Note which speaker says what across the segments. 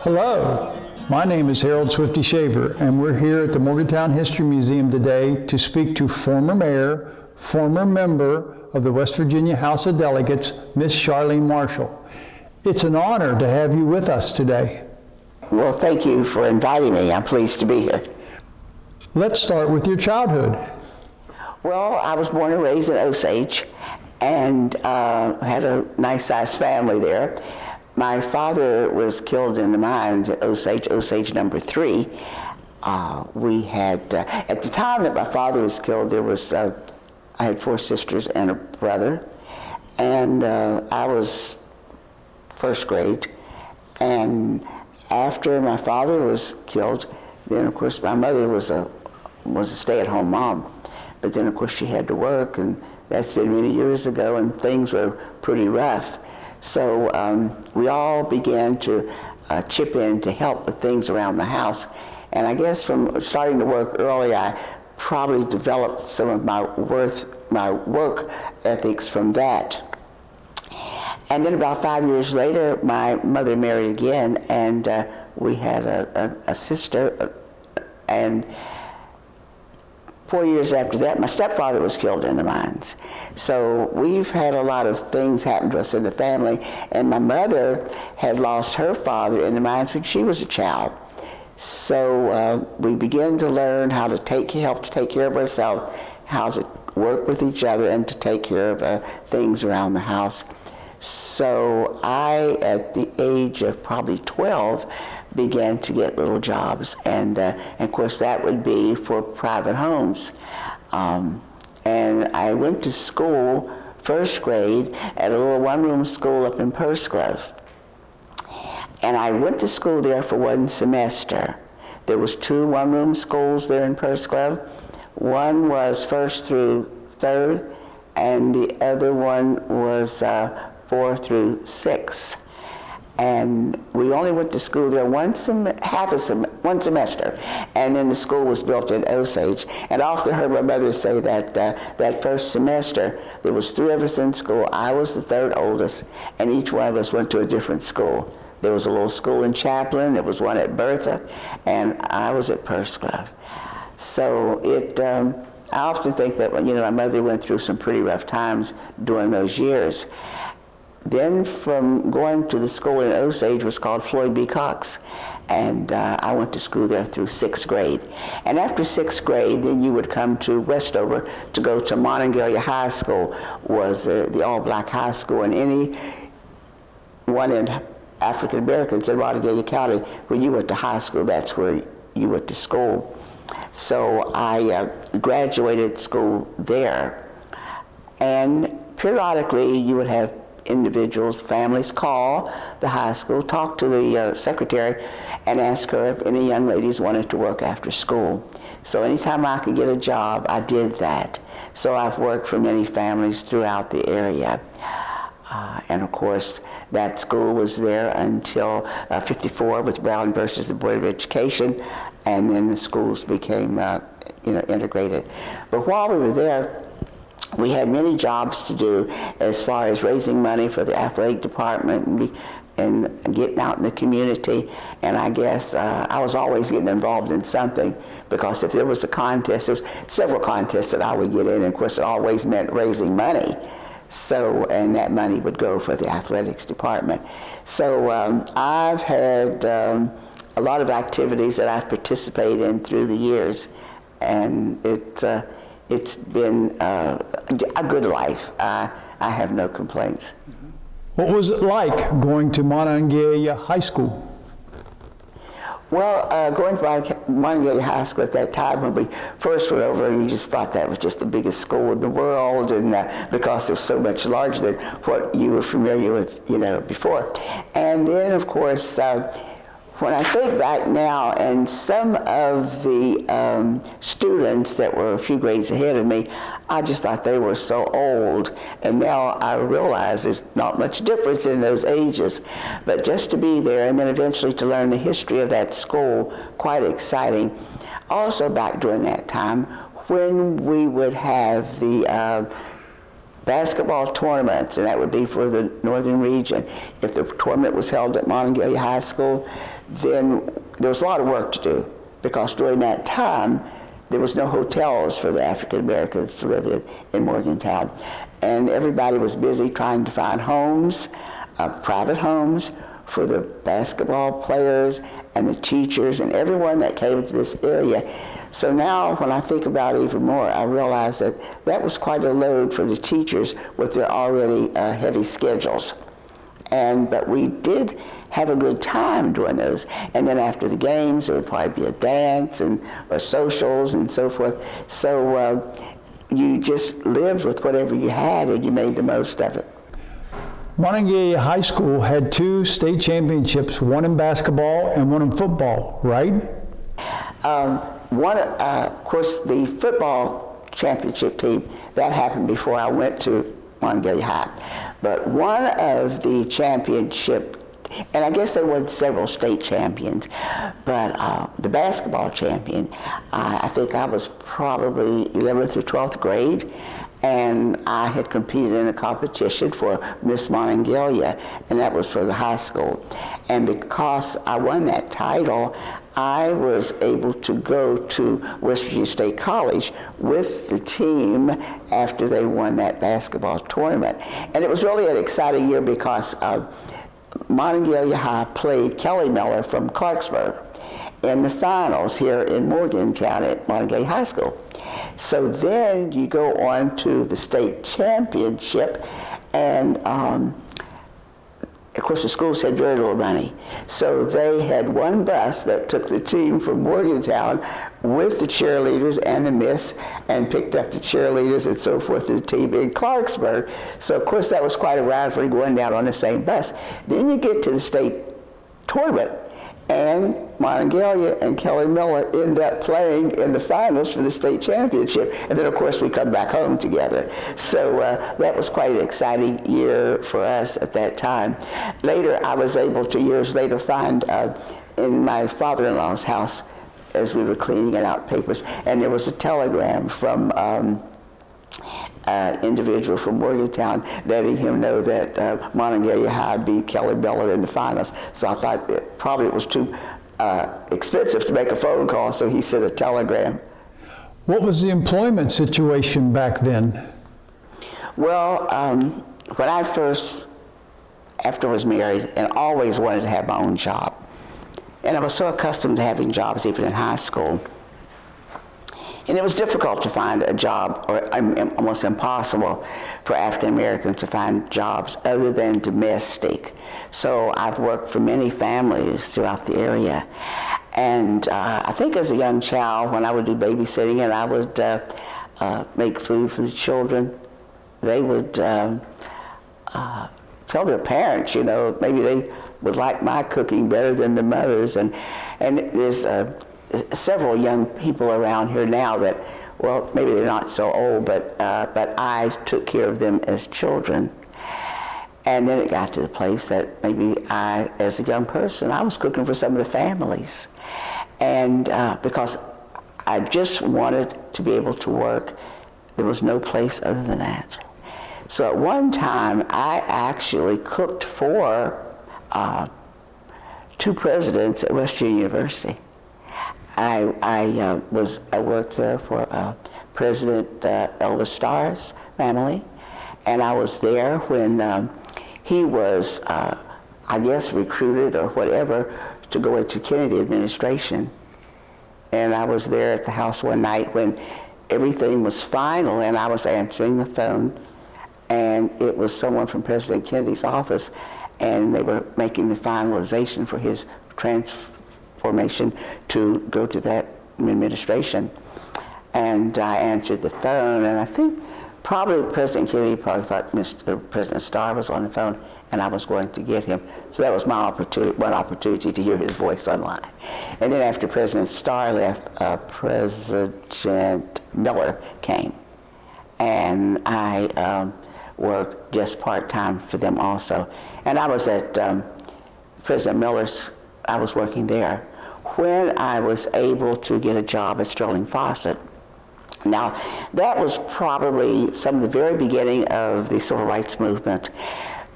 Speaker 1: Hello, my name is Harold Swifty Shaver, and we're here at the Morgantown History Museum today to speak to former mayor, former member of the West Virginia House of Delegates, Miss Charlene Marshall. It's an honor to have you with us today.
Speaker 2: Well, thank you for inviting me. I'm pleased to be here.
Speaker 1: Let's start with your childhood.
Speaker 2: Well, I was born and raised in Osage and had a nice-sized family there. My father was killed in the mines at Osage number 3. We had, at the time that my father was killed, there was, I had 4 sisters and a brother, and I was first grade. And after my father was killed, then of course my mother was a stay-at-home mom. But then of course she had to work, and that's been many years ago, and things were pretty rough. So we all began to chip in to help with things around the house. And I guess from starting to work early, I probably developed some of my work ethics from that. And then about 5 years later, my mother married again, and we had a sister. And 4 years after that, my stepfather was killed in the mines. So we've had a lot of things happen to us in the family, and my mother had lost her father in the mines when she was a child. So we began to learn how to help to take care of ourselves, how to work with each other, and to take care of things around the house. So I, at the age of probably 12, began to get little jobs, and of course that would be for private homes. And I went to school, first grade, at a little one-room school up in Purseglove. And I went to school there for 1 semester. There was 2 one-room schools there in Purseglove. One was 1st through 3rd, and the other one was 4 through 6. And we only went to school there one semester, and then the school was built in Osage. And I often heard my mother say that that first semester, there was 3 of us in school. I was the 3rd oldest, and each one of us went to a different school. There was a little school in Chaplin, there was one at Bertha, and I was at Purseglove. So I often think that, my mother went through some pretty rough times during those years. Then from going to the school in Osage was called Floyd B. Cox, and I went to school there through 6th grade. And after 6th grade, then you would come to Westover to go to Monongalia High School, was the all-black high school, and any one in African Americans in Monongalia County, when you went to high school, that's where you went to school. So I graduated school there, and periodically you would have individuals, families call the high school, talk to the secretary, and ask her if any young ladies wanted to work after school. So anytime I could get a job, I did that. So I've worked for many families throughout the area. And of course, that school was there until 54 with Brown versus the Board of Education, and then the schools became integrated. But while we were there, we had many jobs to do as far as raising money for the athletic department and getting out in the community. And I guess I was always getting involved in something, because if there was a contest, there was several contests that I would get in, and of course it always meant raising money. So, and that money would go for the athletics department. So I've had a lot of activities that I've participated in through the years, and it's been a good life. I have no complaints.
Speaker 1: What was it like going to Monongalia High School?
Speaker 2: Well, going to Monongalia High School at that time, when we first went over, you just thought that was just the biggest school in the world, and because it was so much larger than what you were familiar with, before. And then, of course, when I think back now, and some of the students that were a few grades ahead of me, I just thought they were so old, and now I realize there's not much difference in those ages. But just to be there, and then eventually to learn the history of that school, quite exciting. Also back during that time, when we would have the basketball tournaments, and that would be for the northern region. If the tournament was held at Monongalia High School, then there was a lot of work to do, because during that time, there was no hotels for the African Americans to live in Morgantown. And everybody was busy trying to find homes, private homes, for the basketball players and the teachers and everyone that came to this area. So now when I think about it even more, I realize that that was quite a load for the teachers with their already heavy schedules. But we did have a good time doing those. And then after the games, there would probably be a dance or socials and so forth. So you just lived with whatever you had and you made the most of it.
Speaker 1: Monongalia High School had 2 state championships, one in basketball and one in football, right?
Speaker 2: Of course, the football championship team, that happened before I went to Monongalia High. But one of the championship, and I guess there were several state champions, but the basketball champion, I think I was probably 11th or 12th grade, and I had competed in a competition for Miss Monongalia, and that was for the high school. And because I won that title, I was able to go to West Virginia State College with the team after they won that basketball tournament. And it was really an exciting year because Monongalia High played Kelly Miller from Clarksburg in the finals here in Morgantown at Monongalia High School. So then you go on to the state championship, and of course the schools had very little money. So they had one bus that took the team from Morgantown with the cheerleaders and the miss, and picked up the cheerleaders and so forth to the team in Clarksburg. So of course that was quite a ride for going down on the same bus. Then you get to the state tournament, and Monongalia and Kelly Miller end up playing in the finals for the state championship. And then, of course, we come back home together. So that was quite an exciting year for us at that time. Later, I was able to, years later, find in my father-in-law's house, as we were cleaning out papers, and there was a telegram from individual from Morgantown letting him know that Monongalia High beat Kelly Miller in the finals. So I thought it was too expensive to make a phone call, so he sent a telegram.
Speaker 1: What was the employment situation back then?
Speaker 2: Well, when I first, after I was married, and always wanted to have my own job, and I was so accustomed to having jobs even in high school, and it was difficult to find a job, or almost impossible for African Americans to find jobs other than domestic. So I've worked for many families throughout the area. And I think as a young child, when I would do babysitting and I would make food for the children, they would tell their parents, maybe they would like my cooking better than the mothers. And there's several young people around here now that, well, maybe they're not so old, but I took care of them as children. And then it got to the place that maybe I, as a young person, I was cooking for some of the families. And because I just wanted to be able to work, there was no place other than that. So at one time, I actually cooked for 2 presidents at West Virginia University. I worked there for President Elvis Starr's family, and I was there when he was, I guess, recruited or whatever to go into Kennedy administration. And I was there at the house one night when everything was final, and I was answering the phone, and it was someone from President Kennedy's office, and they were making the finalization for his transformation to go to that administration. And I answered the phone, and I think probably President Kennedy probably thought President Starr was on the phone, and I was going to get him. So that was my one opportunity to hear his voice online. And then after President Starr left, President Miller came, and I worked just part-time for them also. And I was at President Miller's, I was working there when I was able to get a job at Sterling Faucet. Now, that was probably some of the very beginning of the civil rights movement,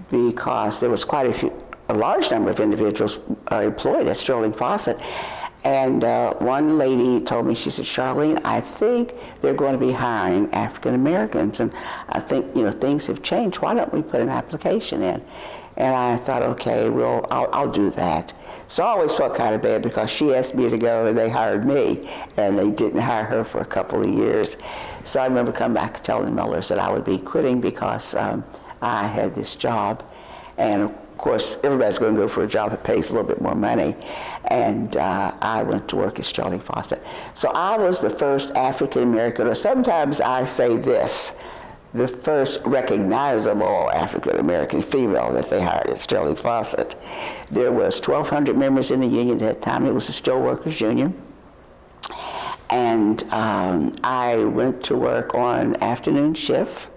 Speaker 2: because there was quite a a large number of individuals employed at Sterling Faucet. And one lady told me, she said, Charlene, I think they're going to be hiring African Americans, and I think, things have changed. Why don't we put an application in? And I thought, okay, well, I'll do that. So I always felt kind of bad because she asked me to go and they hired me, and they didn't hire her for a couple of years. So I remember coming back telling the Millers that I would be quitting because I had this job. And of course, everybody's going to go for a job that pays a little bit more money. And I went to work at Sterling Faucet. So I was the first African American, or sometimes I say this, the first recognizable African American female that they hired at Sterling Faucet. There was 1,200 members in the union at that time. It was a steelworkers union. And I went to work on afternoon shift.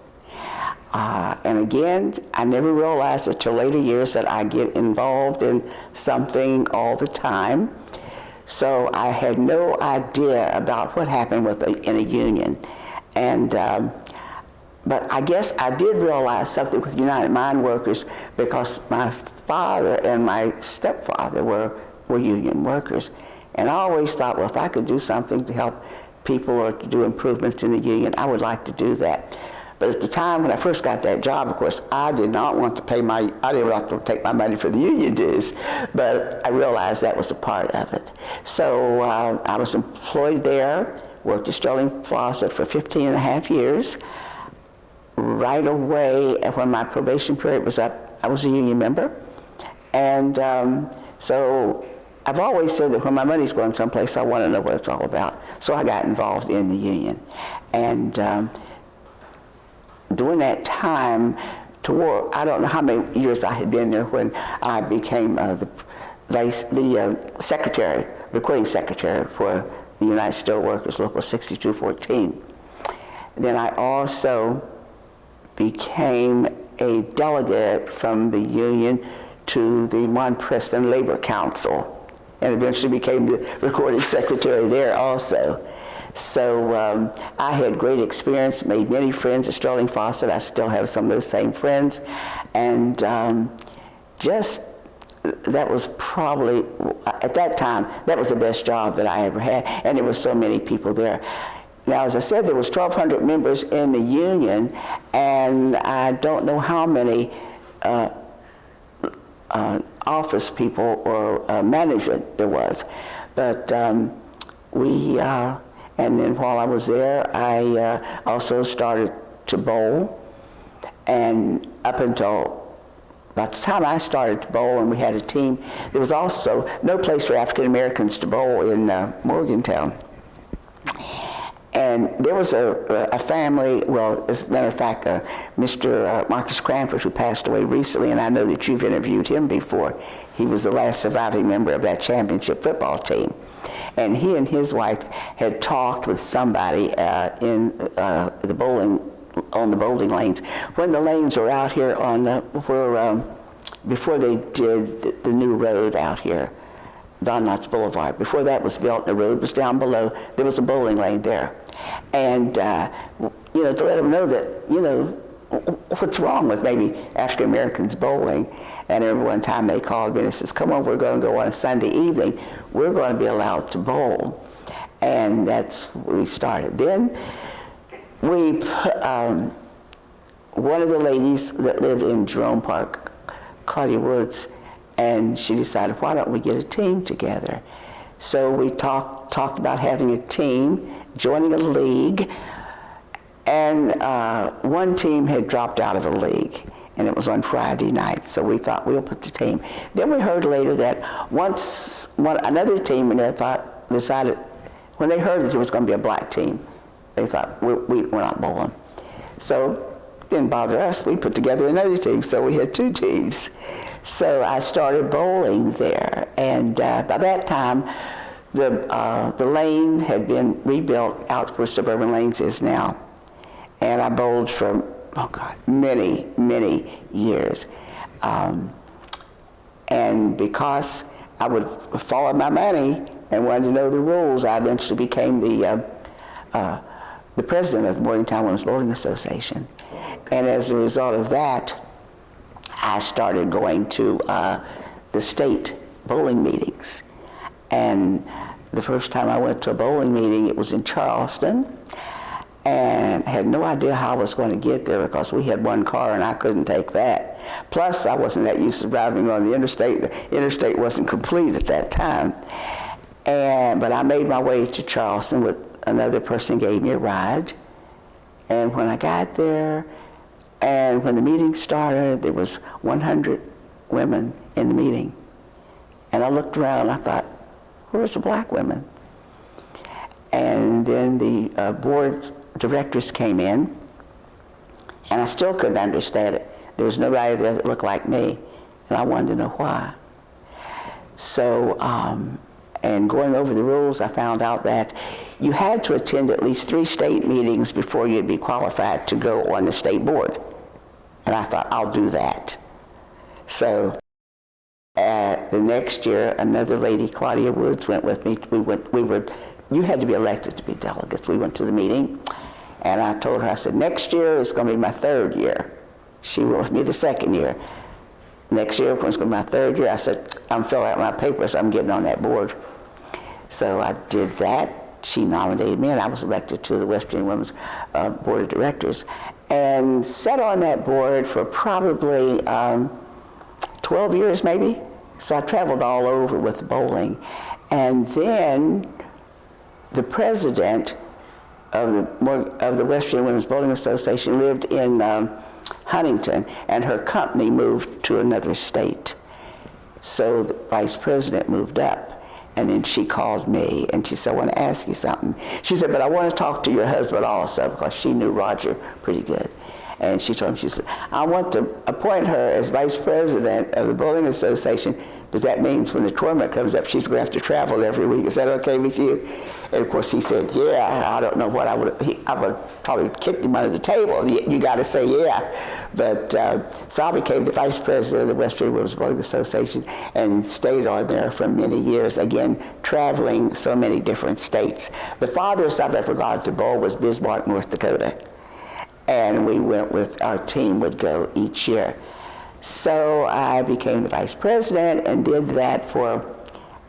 Speaker 2: And again, I never realized until later years that I get involved in something all the time. So I had no idea about what happened in a union. And but I guess I did realize something with United Mine Workers because my father and my stepfather were union workers. And I always thought, well, if I could do something to help people or to do improvements in the union, I would like to do that. But at the time when I first got that job, of course, I did not want to pay I didn't want to take my money for the union dues, but I realized that was a part of it. So I was employed there, worked at Sterling Faucet for 15 and a half years. Right away, when my probation period was up, I was a union member. And so I've always said that when my money's going someplace, I want to know what it's all about. So I got involved in the union. And during that time, I don't know how many years I had been there when I became the secretary, recording secretary for the United Steelworkers Local 6214. Then I also became a delegate from the union to the Mon Preston Labor Council, and eventually became the recording secretary there also. So I had great experience, made many friends at Sterling Faucet. I still have some of those same friends. And that was probably, at that time, that was the best job that I ever had. And there were so many people there. Now, as I said, there was 1,200 members in the union, and I don't know how many office people or management there was. But and then while I was there, I also started to bowl. And up until about the time I started to bowl and we had a team, there was also no place for African Americans to bowl in Morgantown. And there was a family, well, as a matter of fact, Mr. Marcus Cranford, who passed away recently, and I know that you've interviewed him before. He was the last surviving member of that championship football team. And he and his wife had talked with somebody in the bowling, on the bowling lanes. When the lanes were out here on before they did the new road out here, Don Knotts Boulevard. Before that was built, the road was down below. There was a bowling lane there. And, to let them know that, what's wrong with maybe African Americans bowling. And every one time they called me and says, come on, we're going to go on a Sunday evening. We're going to be allowed to bowl. And that's where we started. Then we put, one of the ladies that lived in Jerome Park, Claudia Woods, and she decided, why don't we get a team together? So we talked about having a team, joining a league, and one team had dropped out of a league, and it was on Friday night, so we thought we'll put the team. Then we heard later that another team in there decided, when they heard that there was going to be a black team, they thought, we're not bowling. So it didn't bother us, we put together another team, so we had two teams. So I started bowling there, and by that time, the lane had been rebuilt out where Suburban Lanes is now. And I bowled for, many, many years. And because I would follow my money and wanted to know the rules, I eventually became the president of the Morgantown Women's Bowling Association. And as a result of that, I started going to the state bowling meetings. And the first time I went to a bowling meeting, it was in Charleston, and I had no idea how I was going to get there because we had one car and I couldn't take that. Plus, I wasn't that used to driving on the interstate. The interstate wasn't complete at that time. But I made my way to Charleston with another person gave me a ride. And when I got there, and when the meeting started, there was 100 women in the meeting. And I looked around and I thought, where's the black women? And then the board directors came in, and I still couldn't understand it. There was nobody there that looked like me, and I wanted to know why. So, and going over the rules, I found out that you had to attend at least 3 state meetings before you'd be qualified to go on the state board. And I thought, I'll do that. So the next year, another lady, Claudia Woods, went with me. You had to be elected to be delegates. We went to the meeting, and I told her, I said, next year is going to be my 3rd year. She went with me the 2nd year. Next year, when it's going to be my 3rd year, I said, I'm filling out my papers, I'm getting on that board. So I did that. She nominated me, and I was elected to the West Virginia Women's Board of Directors, and sat on that board for probably 12 years maybe. So I traveled all over with bowling. And then the president of the West Virginia Women's Bowling Association lived in Huntington, and her company moved to another state. So the vice president moved up. And then she called me, and she said, I want to ask you something. She said, but I want to talk to your husband also, because she knew Roger pretty good. And she told him, she said, I want to appoint her as vice president of the Bowling Association, but that means when the tournament comes up, she's going to have to travel every week. Is that okay with you? And of course he said, yeah. I don't know what I would probably kick him under the table. You got to say yeah. But so I became the vice president of the West Virginia Women's Bowling Association and stayed on there for many years, again, traveling so many different states. The farthest I've ever gone to bowl was Bismarck, North Dakota. And we went with, our team would go each year. So I became the vice president and did that for,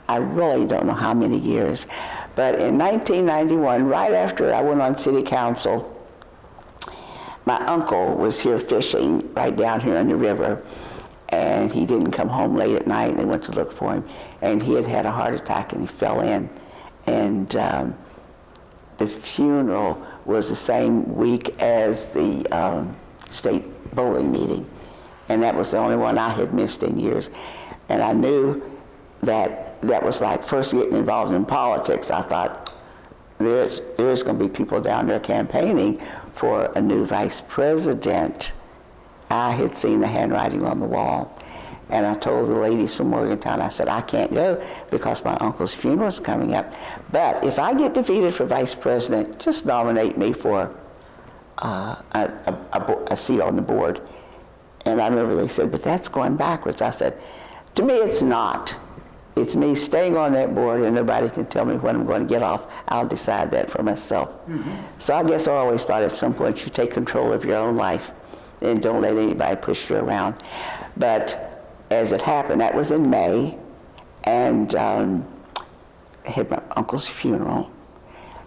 Speaker 2: I really don't know how many years. But in 1991, right after I went on city council, my uncle was here fishing right down here on the river, and he didn't come home late at night, and they went to look for him, and he had had a heart attack and he fell in. And the funeral was the same week as the state bowling meeting, and that was the only one I had missed in years. And I knew that was like first getting involved in politics. I thought, there's going to be people down there campaigning for a new vice president. I had seen the handwriting on the wall. And I told the ladies from Morgantown, I said, I can't go because my uncle's funeral is coming up. But if I get defeated for vice president, just nominate me for a seat on the board. And I remember they said, but that's going backwards. I said, to me it's not. It's me staying on that board, and nobody can tell me when I'm going to get off. I'll decide that for myself. Mm-hmm. So I guess I always thought at some point you take control of your own life and don't let anybody push you around. But as it happened, that was in May, and I had my uncle's funeral.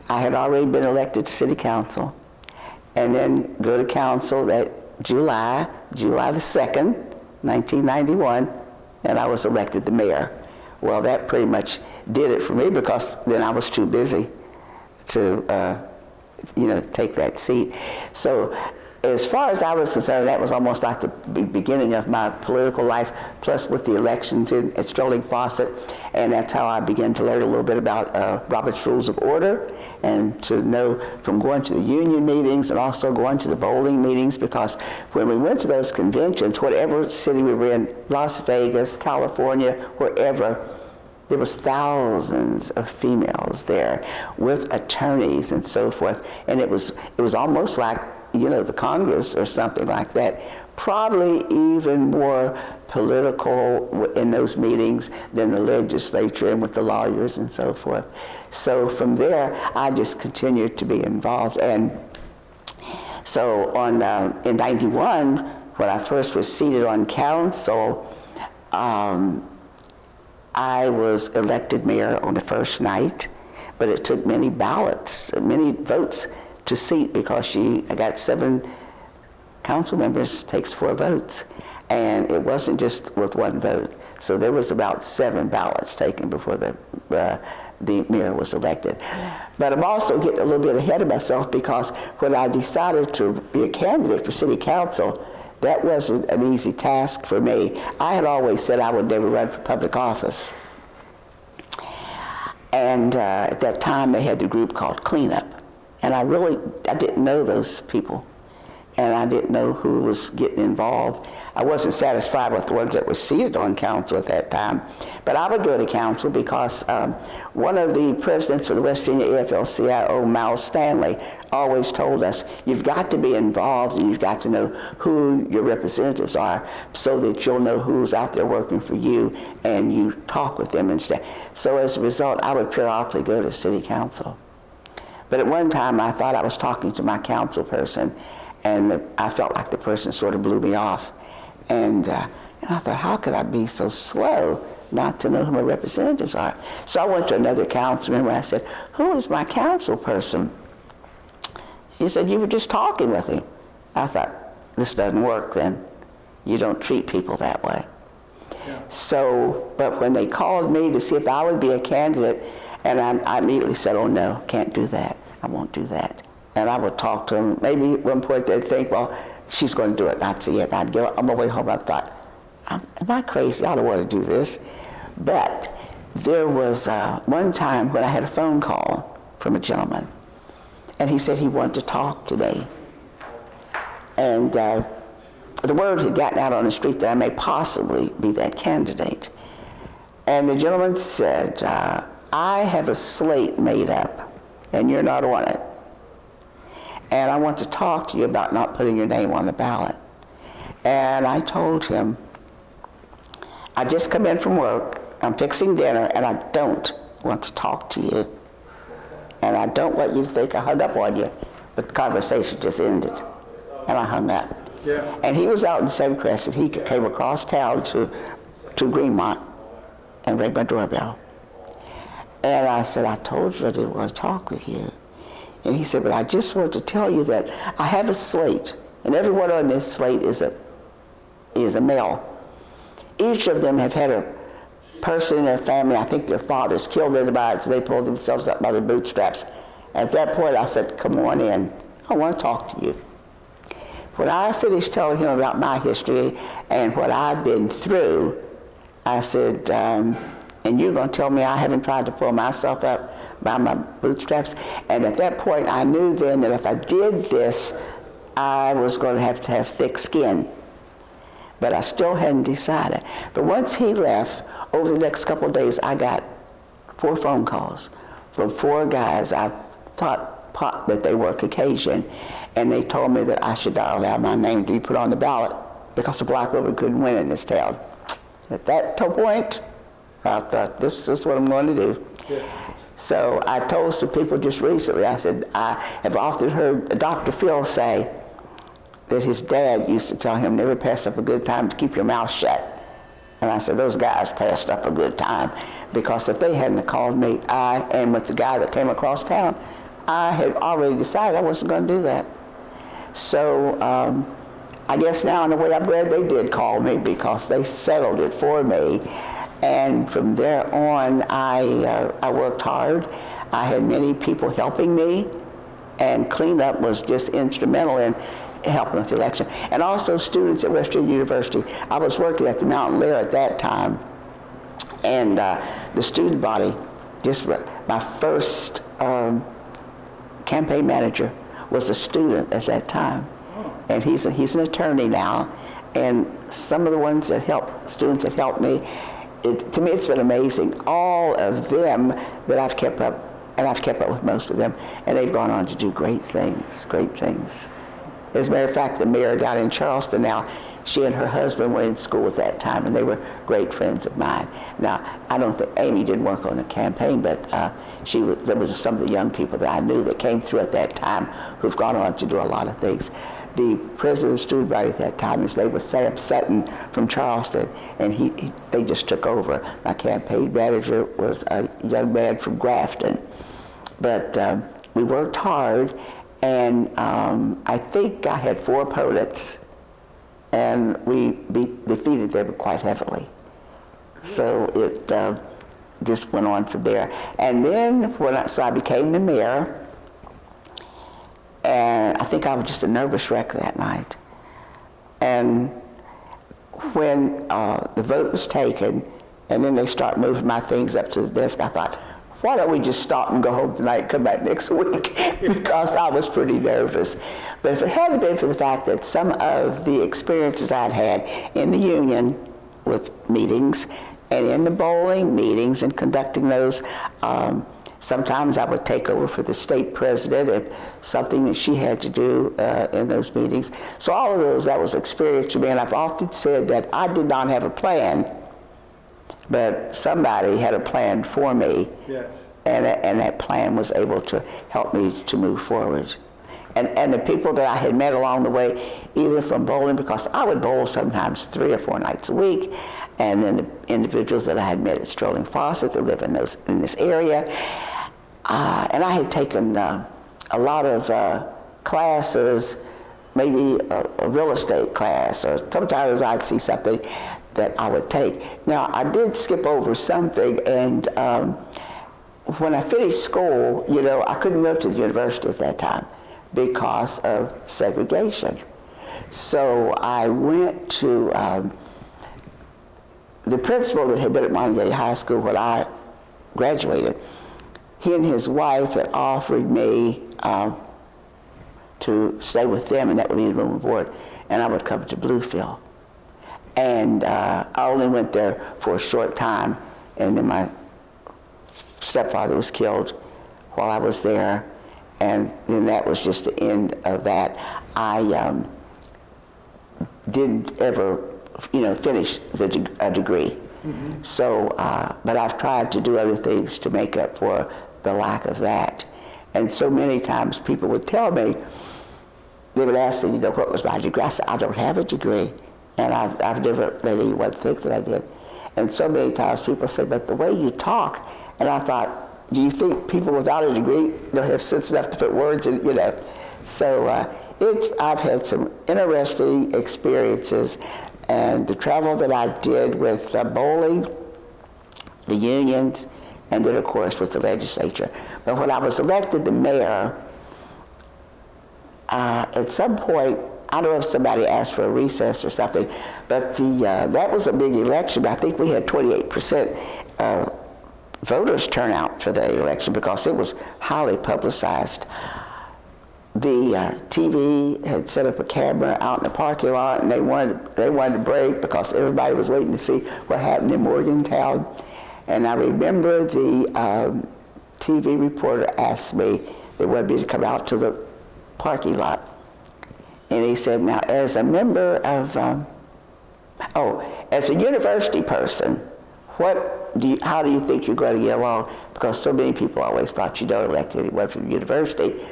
Speaker 2: I had already been elected to city council, and then go to council that July the 2nd, 1991, and I was elected the mayor. Well, that pretty much did it for me, because then I was too busy to, take that seat. So as far as I was concerned, that was almost like the beginning of my political life, plus with the elections at Sterling Fawcett, and that's how I began to learn a little bit about Robert's Rules of Order, and to know from going to the union meetings and also going to the bowling meetings, because when we went to those conventions, whatever city we were in, Las Vegas, California, wherever, there was thousands of females there with attorneys and so forth, and it was almost like, the Congress or something like that, probably even more political in those meetings than the legislature and with the lawyers and so forth. So from there, I just continued to be involved. And so in 91, when I first was seated on council, I was elected mayor on the first night, but it took many ballots, many votes to seat, because I got 7 council members, takes 4 votes. And it wasn't just with 1 vote. So there was about 7 ballots taken before the mayor was elected. But I'm also getting a little bit ahead of myself, because when I decided to be a candidate for city council, that wasn't an easy task for me. I had always said I would never run for public office. And at that time they had the group called Cleanup. And I didn't know those people. And I didn't know who was getting involved. I wasn't satisfied with the ones that were seated on council at that time. But I would go to council because one of the presidents for the West Virginia AFL-CIO, Miles Stanley, always told us, you've got to be involved and you've got to know who your representatives are so that you'll know who's out there working for you and you talk with them instead. So as a result, I would periodically go to city council. But at one time I thought I was talking to my council person, and I felt like the person sort of blew me off. And I thought, how could I be so slow not to know who my representatives are? So I went to another council member and I said, who is my council person? He said, you were just talking with him. I thought, this doesn't work then. You don't treat people that way. Yeah. So, but when they called me to see if I would be a candidate, and I immediately said, oh no, can't do that. I won't do that. And I would talk to them. Maybe at one point they'd think, well, she's going to do it. I'd see it. I'd get on my way home. I thought, am I crazy? I don't want to do this. But there was one time when I had a phone call from a gentleman, and he said he wanted to talk to me. And the word had gotten out on the street that I may possibly be that candidate. And the gentleman said, I have a slate made up, and you're not on it. And I want to talk to you about not putting your name on the ballot. And I told him, I just come in from work, I'm fixing dinner, and I don't want to talk to you. And I don't want you to think I hung up on you. But the conversation just ended, and I hung up. Yeah. And he was out in Seven Crescent. He came across town to Greenmont and rang my doorbell. And I said, I told you I didn't want to talk with you. And he said, but I just want to tell you that I have a slate, and everyone on this slate is a male. Each of them have had a person in their family, I think their fathers, killed in the mines, so they pulled themselves up by their bootstraps. At that point, I said, come on in. I want to talk to you. When I finished telling him about my history and what I've been through, I said, and you're going to tell me I haven't tried to pull myself up by my bootstraps? And at that point, I knew then that if I did this, I was going to have thick skin. But I still hadn't decided. But once he left, over the next couple of days, I got 4 phone calls from 4 guys I thought that they were Caucasian, and they told me that I should not allow my name to be put on the ballot because a black woman couldn't win in this town. At that point, I thought, this is what I'm going to do. Yeah. So I told some people just recently, I said, I have often heard Dr. Phil say that his dad used to tell him, never pass up a good time to keep your mouth shut. And I said, those guys passed up a good time, because if they hadn't called me, and with the guy that came across town, I had already decided I wasn't going to do that. So I guess now in a way I'm glad they did call me, because they settled it for me. And from there on, I worked hard. I had many people helping me, and cleanup was just instrumental in helping with the election. And also students at West Virginia University. I was working at the Mountain Lair at that time, and the student body, just my first campaign manager was a student at that time. And he's an attorney now, and some of the ones that students that helped me, to me it's been amazing. All of them that I've kept up, and I've kept up with most of them, and they've gone on to do great things, great things. As a matter of fact, the mayor down in Charleston now, she and her husband were in school at that time, and they were great friends of mine. Now, I don't think Amy didn't work on the campaign, but there was some of the young people that I knew that came through at that time who've gone on to do a lot of things. the president of the student body at that time, his name was Sam Sutton from Charleston, and they just took over. My campaign manager was a young man from Grafton. But we worked hard, and I think I had 4 opponents, and we defeated them quite heavily. So it just went on from there. And then so I became the mayor, and I think I was just a nervous wreck that night. And when the vote was taken, and then they start moving my things up to the desk, I thought, why don't we just stop and go home tonight and come back next week? Because I was pretty nervous. But if it hadn't been for the fact that some of the experiences I'd had in the union with meetings and in the bowling meetings and conducting those, sometimes I would take over for the state president if something that she had to do in those meetings. So all of those, that was experience to me, and I've often said that I did not have a plan, but somebody had a plan for me.
Speaker 1: Yes.
Speaker 2: And that plan was able to help me to move forward. And the people that I had met along the way, either from bowling, because I would bowl sometimes 3 or 4 nights a week, and then the individuals that I had met at Strolling Faucet that live in this area. And I had taken a lot of classes, maybe a real estate class, or sometimes I'd see something that I would take. Now, I did skip over something, and when I finished school, you know, I couldn't go to the university at that time because of segregation. So I went to the principal that had been at Montague High School when I graduated. He and his wife had offered me to stay with them, and that would be the room and board, and I would come to Bluefield. And I only went there for a short time, and then my stepfather was killed while I was there, and then that was just the end of that. I didn't ever, you know, finish a degree. Mm-hmm. So, but I've tried to do other things to make up for the lack of that. And so many times people would tell me, they would ask me, you know, what was my degree? I said, I don't have a degree. And I've never let anyone think that I did. And so many times people say, but the way you talk, and I thought, do you think people without a degree don't have sense enough to put words in, you know? So I've had some interesting experiences, and the travel that I did with bowling, the unions, and then of course with the legislature. But when I was elected the mayor, at some point, I don't know if somebody asked for a recess or something, but that was a big election. I think we had 28% voters turnout for the election because it was highly publicized. The TV had set up a camera out in the parking lot, and they wanted to break because everybody was waiting to see what happened in Morgantown. And I remember the TV reporter asked me, they wanted me to come out to the parking lot. And he said, now as a member of, as a university person, how do you think you're going to get along? Because so many people always thought you don't elect anyone from the university.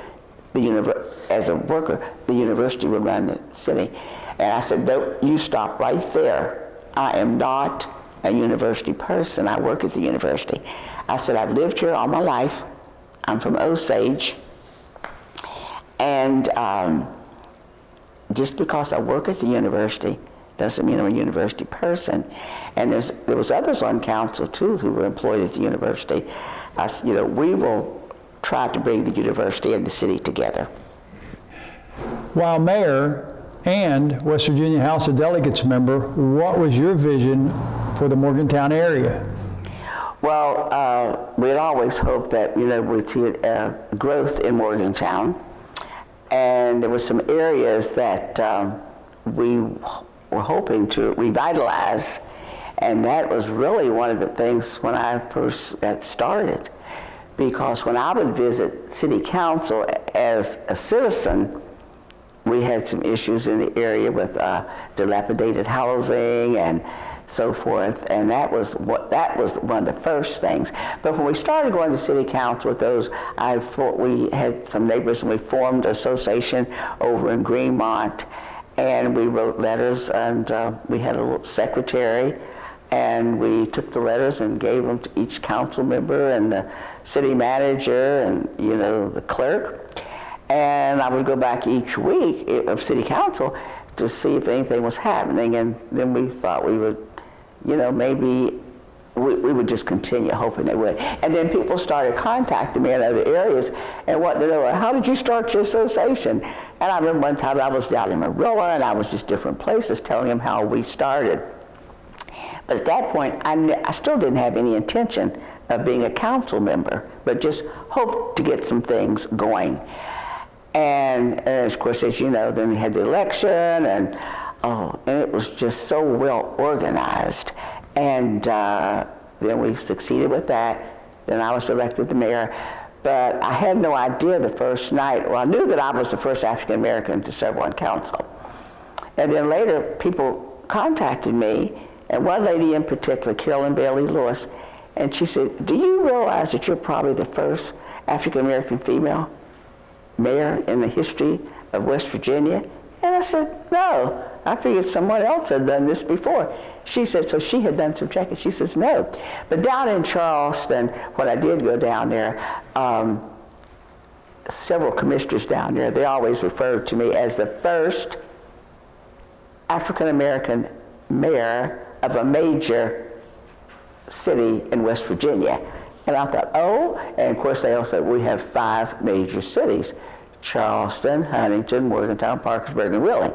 Speaker 2: As a worker, the university would run the city. And I said, no, you stop right there. I am not a university person. I work at the university. I said, I've lived here all my life. I'm from Osage. And just because I work at the university doesn't mean I'm a university person. And there was others on council too who were employed at the university. I said, you know, we will try to bring the university and the city together.
Speaker 1: While mayor and West Virginia House of Delegates member, what was your vision for the Morgantown area?
Speaker 2: Well, we'd always hoped that, you know, we'd see growth in Morgantown. And there were some areas that we were hoping to revitalize, and that was really one of the things when I first got started. Because when I would visit city council as a citizen, we had some issues in the area with dilapidated housing and so forth, and that was one of the first things. But when we started going to city council with those, we had some neighbors, and we formed an association over in Greenmont, and we wrote letters, and we had a little secretary, and we took the letters and gave them to each council member and the city manager and the clerk. And I would go back each week of city council to see if anything was happening, and then we thought we would, maybe we would just continue hoping they would. And then people started contacting me in other areas and wanted to know, how did you start your association? And I remember one time I was down in Marilla, and I was just different places telling them how we started. But at that point, I still didn't have any intention of being a council member, but just hoped to get some things going. And of course, as you know, then we had the election, and it was just so well organized. And then we succeeded with that. Then I was elected the mayor. But I had no idea the first night. Well, I knew that I was the first African American to serve on council. And then later, people contacted me, and one lady in particular, Carolyn Bailey Lewis, and she said, "Do you realize that you're probably the first African American female mayor in the history of West Virginia?" And I said, "No, I figured someone else had done this before." She said, so she had done some checking. She says, "No." But down in Charleston, when I did go down there, several commissioners down there, they always referred to me as the first African American mayor of a major city in West Virginia. And I thought, oh, and of course they all said we have 5 major cities: Charleston, Huntington, Morgantown, Parkersburg, and Wheeling.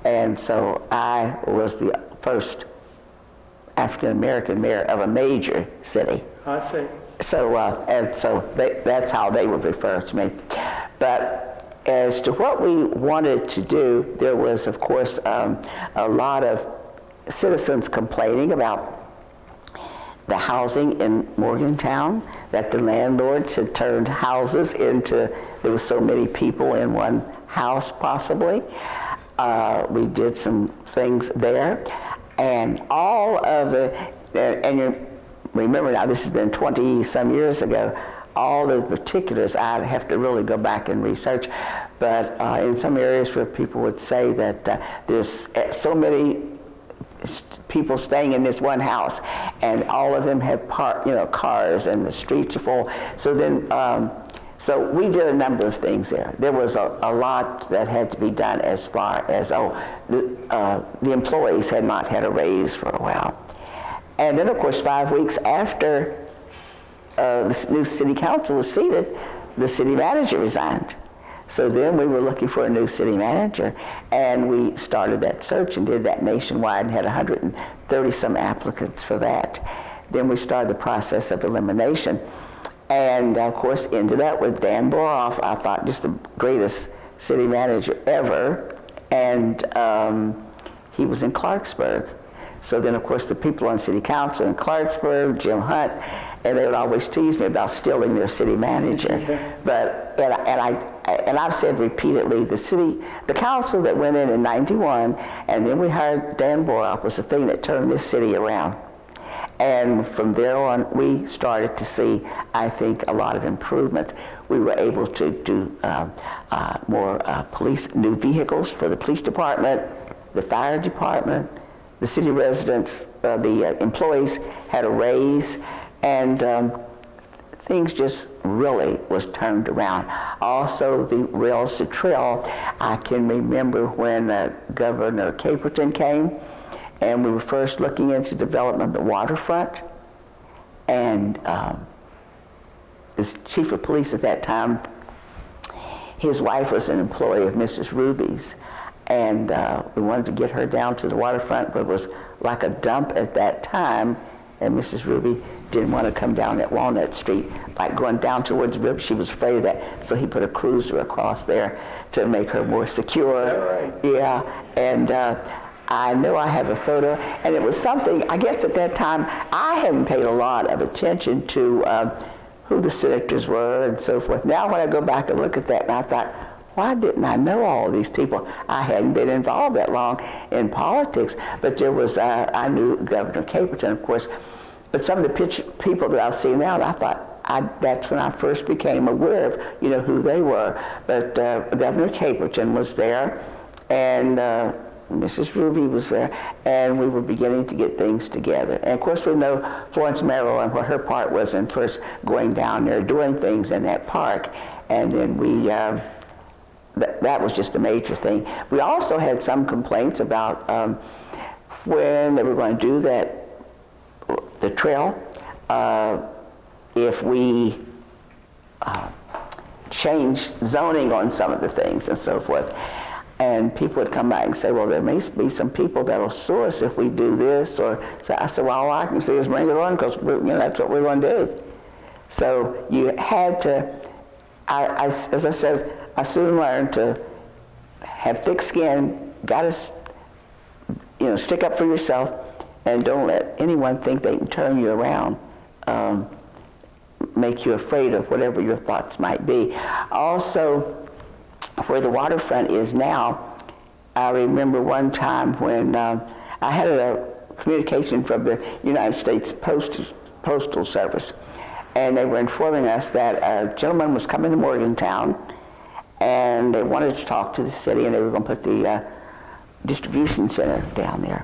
Speaker 2: And so I was the first African American mayor of a major city.
Speaker 1: I see.
Speaker 2: So, that's how they would refer to me. But as to what we wanted to do, there was, of course, a lot of citizens complaining about the housing in Morgantown, that the landlords had turned houses into, there were so many people in one house possibly. We did some things there, and all of the, and you remember now this has been 20 some years ago, all the particulars I'd have to really go back and research, but in some areas where people would say that there's so many people staying in this one house, and all of them have cars, and the streets are full. So then, so we did a number of things there. There was a lot that had to be done as far as the employees had not had a raise for a while, and then of course 5 weeks after the new city council was seated, the city manager resigned. So then we were looking for a new city manager, and we started that search and did that nationwide and had 130 some applicants for that. Then we started the process of elimination, and of course ended up with Dan Boroff, I thought just the greatest city manager ever, and he was in Clarksburg. So then of course the people on city council in Clarksburg, Jim Hunt, and they would always tease me about stealing their city manager. But and I've said repeatedly, the council that went in '91, and then we hired Dan Boroff, was the thing that turned this city around. And from there on, we started to see, I think, a lot of improvements. We were able to do more new vehicles for the police department, the fire department, the city residents, the employees had a raise, and things just really was turned around. Also, the rails to trail, I can remember when Governor Caperton came, and we were first looking into development of the waterfront, and the chief of police at that time, his wife was an employee of Mrs. Ruby's, and we wanted to get her down to the waterfront, but it was like a dump at that time, and Mrs. Ruby didn't want to come down that Walnut Street, like going down towards the river. She was afraid of that, so he put a cruiser across there to make her more secure.
Speaker 1: Is that right?
Speaker 2: Yeah, and I know I have a photo, and it was something, I guess at that time, I hadn't paid a lot of attention to who the senators were and so forth. Now when I go back and look at that, and I thought, why didn't I know all these people? I hadn't been involved that long in politics, but there was, I knew Governor Caperton, of course, but some of the people that I've seen now, I thought that's when I first became aware of, who they were. But Governor Caperton was there, and Mrs. Ruby was there, and we were beginning to get things together. And of course, we know Florence Merrill and what her part was in first going down there, doing things in that park, and then we, that was just a major thing. We also had some complaints about when they were going to do the trail, if we changed zoning on some of the things and so forth. And people would come back and say, well, there may be some people that will sue us if we do this. Or so I said, well, all I can say is bring it on, because that's what we're going to do. So you had to, as I said, I soon learned to have thick skin, got to, stick up for yourself, and don't let anyone think they can turn you around, make you afraid of whatever your thoughts might be. Also, where the waterfront is now, I remember one time when I had a communication from the United States Postal Service, and they were informing us that a gentleman was coming to Morgantown, and they wanted to talk to the city, and they were going to put the distribution center down there.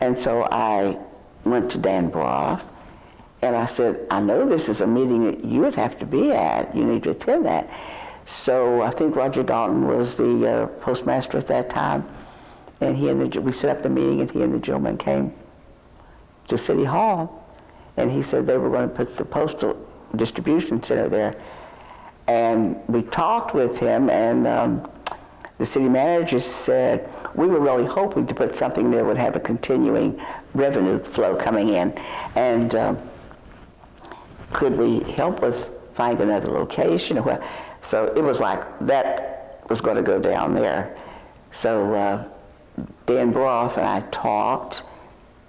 Speaker 2: And so I went to Dan Broth, and I said, I know this is a meeting that you would have to be at. You need to attend that. So I think Roger Dalton was the postmaster at that time, and we set up the meeting, and he and the gentleman came to City Hall, and he said they were going to put the postal distribution center there. And we talked with him, and the city manager said, we were really hoping to put something there that would have a continuing revenue flow coming in, and could we help with finding another location? So it was like that was going to go down there. So Dan Broth and I talked,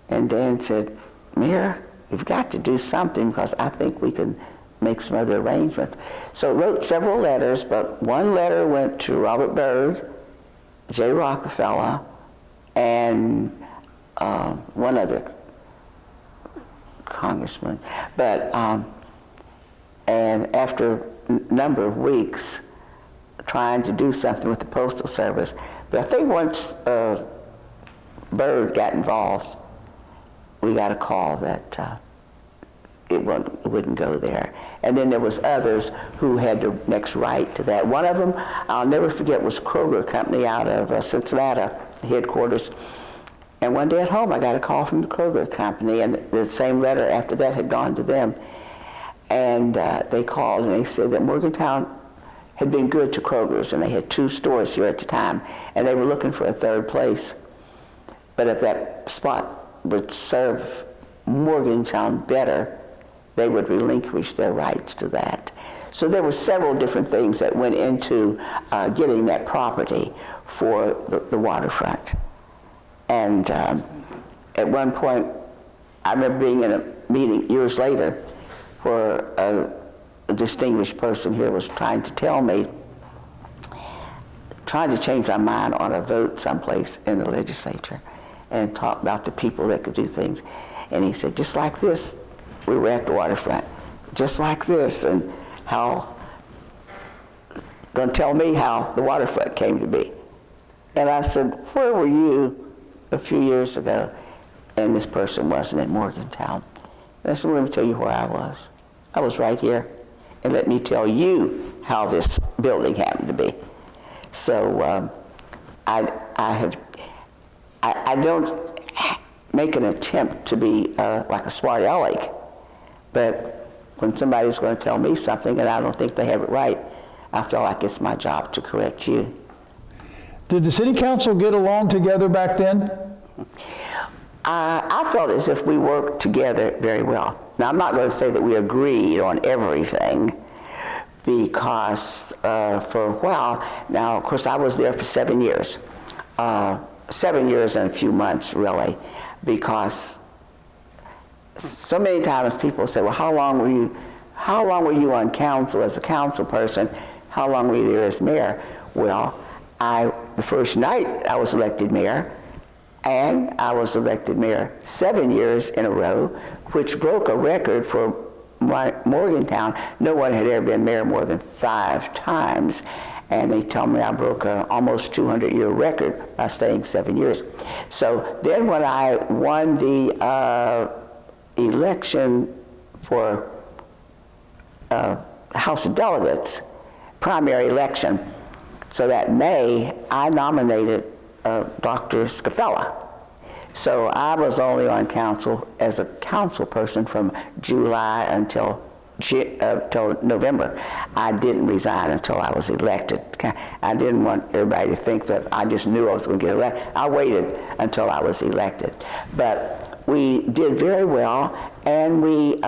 Speaker 2: and Dan said, Mayor, you've got to do something, because I think we can make some other arrangements. So wrote several letters, but one letter went to Robert Byrd, J. Rockefeller, and one other congressman. But and after a number of weeks trying to do something with the Postal Service, but I think once Byrd got involved, we got a call that it wouldn't go there. And then there was others who had the next right to that. One of them, I'll never forget, was Kroger Company out of Cincinnati headquarters. And one day at home, I got a call from the Kroger Company, and the same letter after that had gone to them. And they called, and they said that Morgantown had been good to Kroger's, and they had 2 stores here at the time, and they were looking for a third place. But if that spot would serve Morgantown better, they would relinquish their rights to that. So there were several different things that went into getting that property for the waterfront. And at one point, I remember being in a meeting years later where a distinguished person here was trying to tell me, trying to change my mind on a vote someplace in the legislature, and talk about the people that could do things. And he said, just like this, we were at the waterfront, just like this, and how, gonna tell me how the waterfront came to be. And I said, where were you a few years ago? And this person wasn't in Morgantown. And I said, well, let me tell you where I was. I was right here, and let me tell you how this building happened to be. So I don't make an attempt to be like a smart aleck, but when somebody's going to tell me something and I don't think they have it right, I feel like it's my job to correct you.
Speaker 1: Did the city council get along together back then?
Speaker 2: I felt as if we worked together very well. Now, I'm not going to say that we agreed on everything, because for a while, now, of course, I was there for 7 years. 7 years and a few months, really, because so many times people say, well, how long were you on council as a council person? how long were you there as mayor? Well, the first night I was elected mayor, and I was elected mayor 7 years in a row, which broke a record for Morgantown. No one had ever been mayor more than 5 times. And they told me I broke an almost 200-year record by staying 7 years. So then when I won the election for House of Delegates, primary election, so that May, I nominated Dr. Scafella. So I was only on council as a council person from July until November. I didn't resign until I was elected. I didn't want everybody to think that I just knew I was going to get elected. I waited until I was elected. But we did very well, and we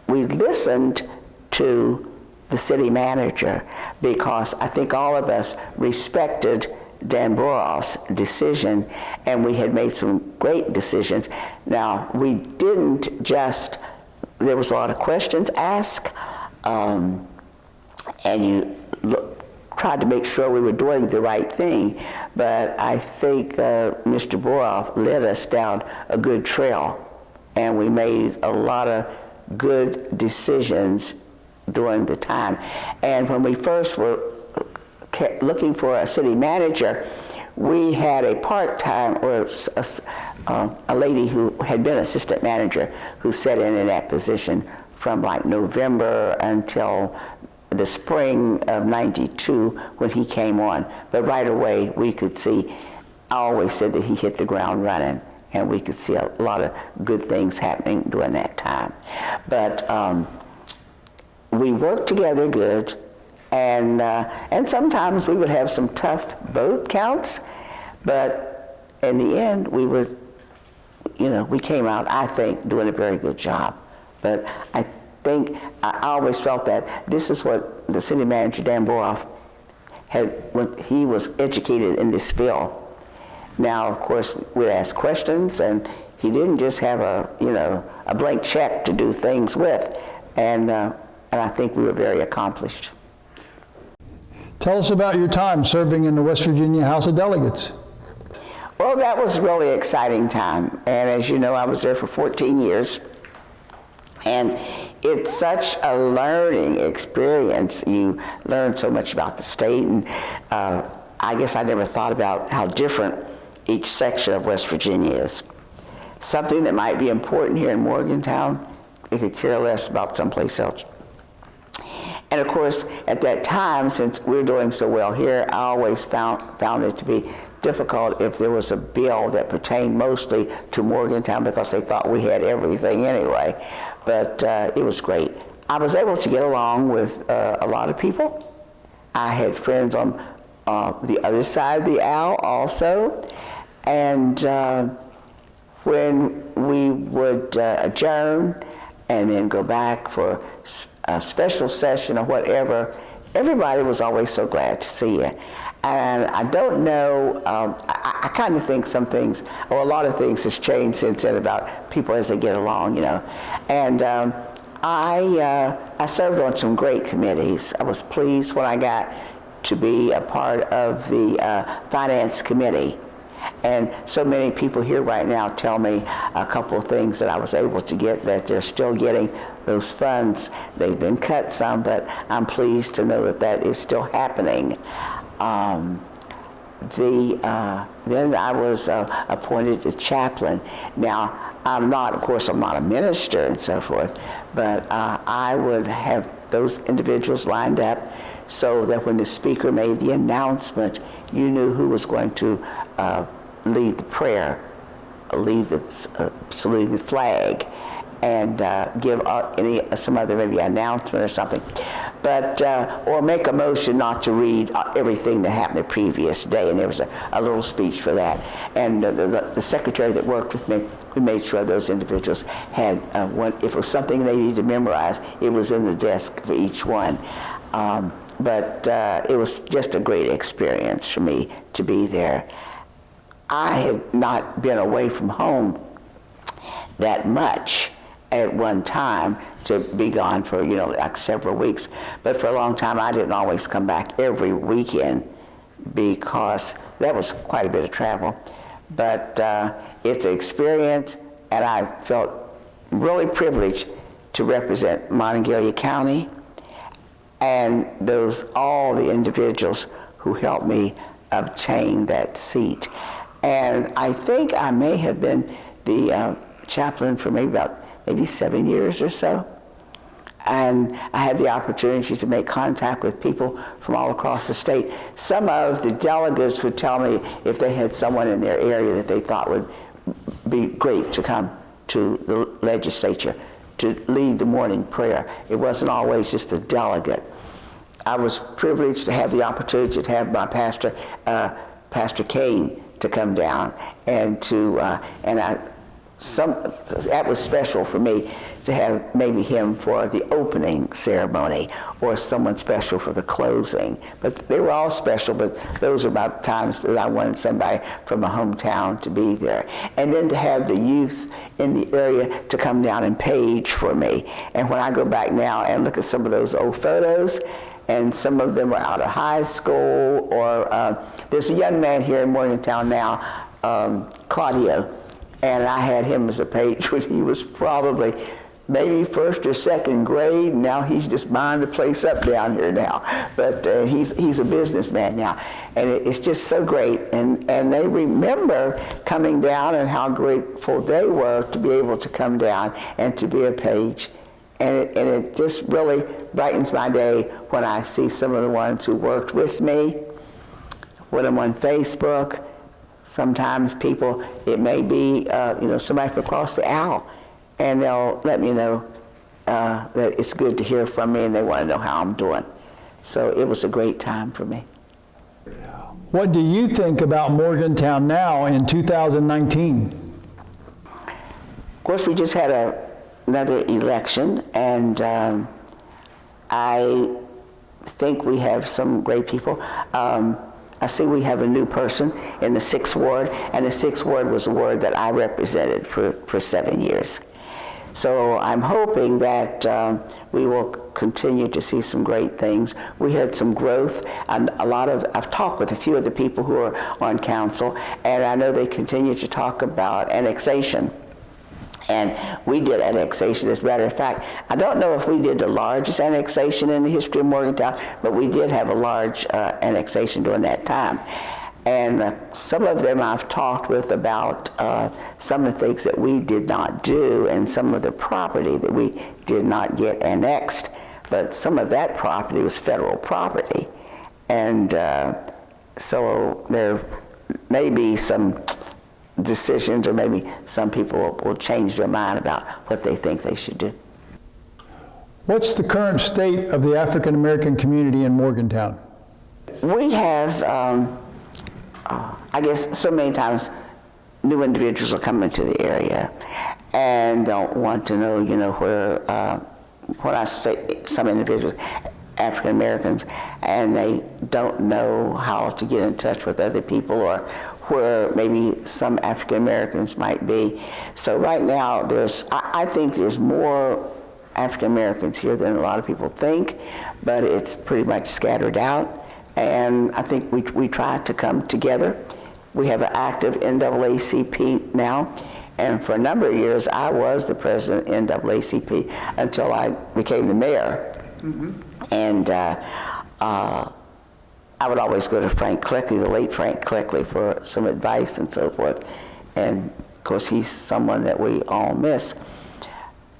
Speaker 2: listened to the city manager, because I think all of us respected Dan Boroff's decision, and we had made some great decisions. Now, we didn't just, there was a lot of questions asked, and you tried to make sure we were doing the right thing, but I think Mr. Boroff led us down a good trail, and we made a lot of good decisions during the time. And when we first were looking for a city manager, we had a part-time, or a lady who had been assistant manager who sat in that position from like November until the spring of '92 when he came on. But right away we could see, I always said that he hit the ground running, and we could see a lot of good things happening during that time. But we worked together good, and sometimes we would have some tough vote counts, but in the end we would, we came out, I think, doing a very good job. But I think I always felt that this is what the city manager, Dan Boroff, had when he was educated in this field. Now, of course, we'd ask questions, and he didn't just have a blank check to do things with, and I think we were very accomplished.
Speaker 1: Tell us about your time serving in the West Virginia House of Delegates.
Speaker 2: Well, that was a really exciting time, and as you know, I was there for 14 years, and it's such a learning experience. You learn so much about the state, and I guess I never thought about how different each section of West Virginia is. Something that might be important here in Morgantown, we could care less about someplace else. And of course, at that time, since we were doing so well here, I always found it to be difficult if there was a bill that pertained mostly to Morgantown, because they thought we had everything anyway. But it was great. I was able to get along with a lot of people. I had friends on the other side of the aisle also. And when we would adjourn and then go back for a special session or whatever, everybody was always so glad to see you. And I don't know, I kind of think some things, or a lot of things has changed since then about people as they get along, And I served on some great committees. I was pleased when I got to be a part of the Finance Committee. And so many people here right now tell me a couple of things that I was able to get, that they're still getting those funds. They've been cut some, but I'm pleased to know that that is still happening. Then I was appointed a chaplain. Now, I'm not a minister and so forth, but I would have those individuals lined up so that when the speaker made the announcement, you knew who was going to lead the prayer, lead the saluting the flag, and give some other maybe announcement or something, but or make a motion not to read everything that happened the previous day, and there was a little speech for that. And the secretary that worked with me, we made sure those individuals had if it was something they needed to memorize, it was in the desk for each one. But it was just a great experience for me to be there. I had not been away from home that much, at one time to be gone for, like several weeks. But for a long time, I didn't always come back every weekend because that was quite a bit of travel. But it's an experience, and I felt really privileged to represent Monongalia County and all the individuals who helped me obtain that seat. And I think I may have been the chaplain for maybe 7 years or so. And I had the opportunity to make contact with people from all across the state. Some of the delegates would tell me if they had someone in their area that they thought would be great to come to the legislature to lead the morning prayer. It wasn't always just a delegate. I was privileged to have the opportunity to have my pastor, Pastor Kane, to come down and that was special for me to have maybe him for the opening ceremony or someone special for the closing. But they were all special, but those are about times that I wanted somebody from my hometown to be there. And then to have the youth in the area to come down and page for me. And when I go back now and look at some of those old photos, and some of them are out of high school, or there's a young man here in Morgantown now, Claudio, and I had him as a page when he was probably maybe first or second grade. Now he's just buying the place up down here now. But he's a businessman now. And it's just so great. And they remember coming down and how grateful they were to be able to come down and to be a page. And it just really brightens my day when I see some of the ones who worked with me, put them on Facebook. Sometimes people, it may be somebody from across the aisle, and they'll let me know that it's good to hear from me and they want to know how I'm doing. So it was a great time for me.
Speaker 1: What do you think about Morgantown now in 2019?
Speaker 2: Of course, we just had another election, and I think we have some great people. I see we have a new person in the 6th Ward, and the 6th Ward was a ward that I represented for 7 years. So I'm hoping that we will continue to see some great things. We had some growth, and I've talked with a few of the people who are on council, and I know they continue to talk about annexation. And we did annexation. As a matter of fact, I don't know if we did the largest annexation in the history of Morgantown, but we did have a large annexation during that time. And some of them I've talked with about some of the things that we did not do and some of the property that we did not get annexed. But some of that property was federal property. And so there may be some decisions, or maybe some people will change their mind about what they think they should do.
Speaker 1: What's the current state of the African American community in Morgantown?
Speaker 2: We have, I guess so many times new individuals will come into the area and don't want to know, where, when I say some individuals, African Americans, and they don't know how to get in touch with other people or where maybe some African Americans might be. So right now I think there's more African Americans here than a lot of people think, but it's pretty much scattered out. And I think we try to come together. We have an active NAACP now, and for a number of years I was the president of NAACP until I became the mayor. Mm-hmm. And I would always go to Frank Cleckley, the late Frank Cleckley, for some advice and so forth. And of course, he's someone that we all miss.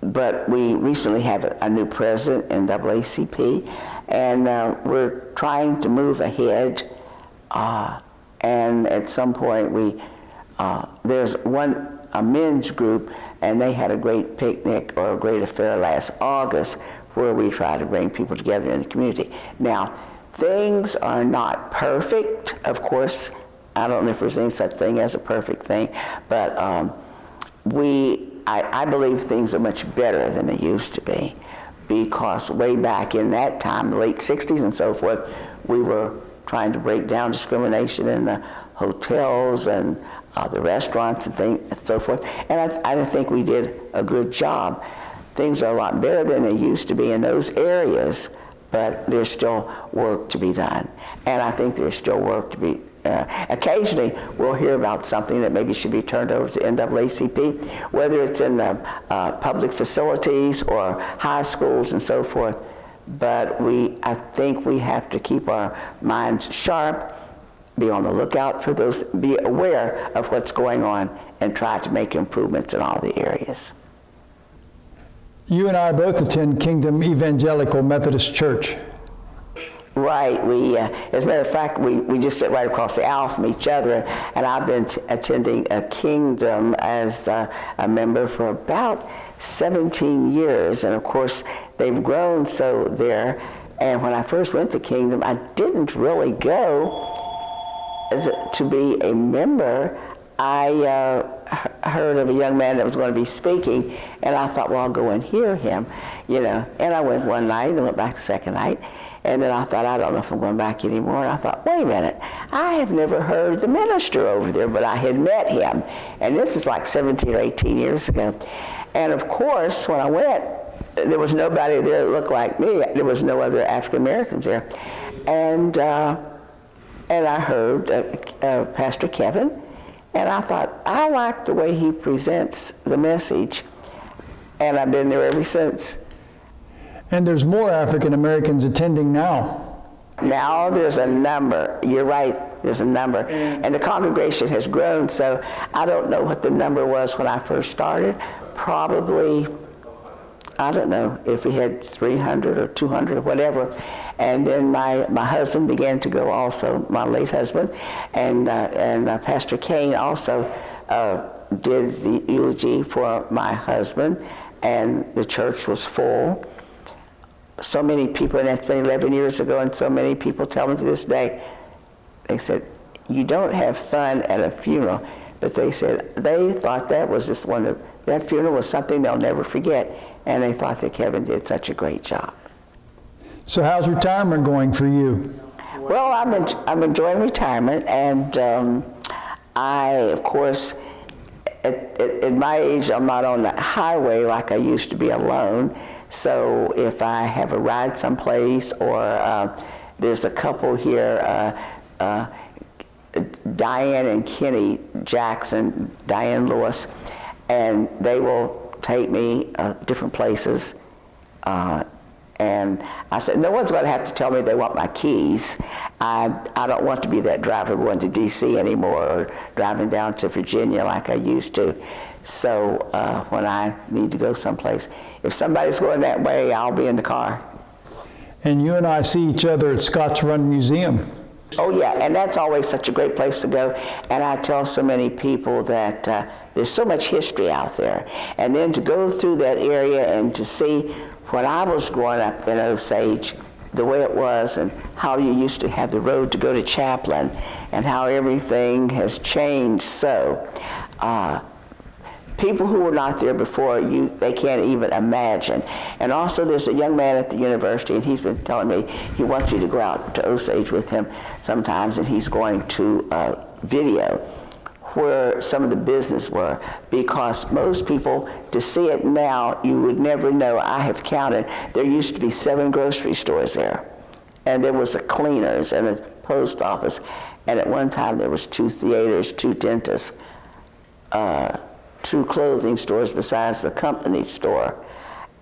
Speaker 2: But we recently have a new president in NAACP, and we're trying to move ahead. And at some point, there's a men's group, and they had a great picnic or a great affair last August where we try to bring people together in the community. Now, things are not perfect, of course. I don't know if there's any such thing as a perfect thing, but I believe things are much better than they used to be, because way back in that time, the late 60s and so forth, we were trying to break down discrimination in the hotels and the restaurants and things and so forth, and I think we did a good job. things are a lot better than they used to be in those areas, but there's still work to be done. And I think there's still work to be occasionally we'll hear about something that maybe should be turned over to NAACP, whether it's in the public facilities or high schools and so forth. But I think we have to keep our minds sharp, be on the lookout for those, be aware of what's going on, and try to make improvements in all the areas.
Speaker 1: You and I both attend Kingdom Evangelical Methodist Church.
Speaker 2: Right. As a matter of fact, we just sit right across the aisle from each other, and I've been attending a Kingdom as a member for about 17 years, and of course they've grown so there. And when I first went to Kingdom, I didn't really go to be a member. I heard of a young man that was going to be speaking, and I thought, well, I'll go and hear him, And I went one night and went back the second night. And then I thought, I don't know if I'm going back anymore. And I thought, wait a minute, I have never heard the minister over there, but I had met him. And this is like 17 or 18 years ago. And of course, when I went, there was nobody there that looked like me. There was no other African Americans there. And I heard Pastor Kevin, and I thought, I like the way he presents the message. And I've been there ever since.
Speaker 1: And there's more African Americans attending now.
Speaker 2: Now there's a number. You're right, there's a number. And the congregation has grown, so I don't know what the number was when I first started. Probably, I don't know if we had 300 or 200 or whatever. And then my husband began to go also, my late husband, and Pastor Kane also did the eulogy for my husband, and the church was full. So many people, and that's been 11 years ago, and so many people tell me to this day, they said, you don't have fun at a funeral, but they said they thought that was just that funeral was something they'll never forget, and they thought that Kevin did such a great job.
Speaker 1: So how's retirement going for you?
Speaker 2: Well, I'm enjoying retirement, and I, of course, at my age, I'm not on the highway like I used to be alone. So if I have a ride someplace, or there's a couple here, Diane and Kenny Jackson, Diane Lewis, and they will take me different places. And I said, no one's going to have to tell me they want my keys. I don't want to be that driver going to D.C. anymore, or driving down to Virginia like I used to. So when I need to go someplace, if somebody's going that way, I'll be in the car.
Speaker 1: And you and I see each other at Scott's Run Museum.
Speaker 2: Oh yeah, and that's always such a great place to go. And I tell so many people that there's so much history out there. And then to go through that area and to see when I was growing up in Osage, the way it was, and how you used to have the road to go to Chaplin, and how everything has changed so. People who were not there before, they can't even imagine. And also there's a young man at the university, and he's been telling me he wants you to go out to Osage with him sometimes, and he's going to video where some of the business were, because most people, to see it now, you would never know. I have counted, there used to be 7 grocery stores there, and there was a cleaners and a post office, and at one time there was 2 theaters, 2 dentists, 2 clothing stores besides the company store,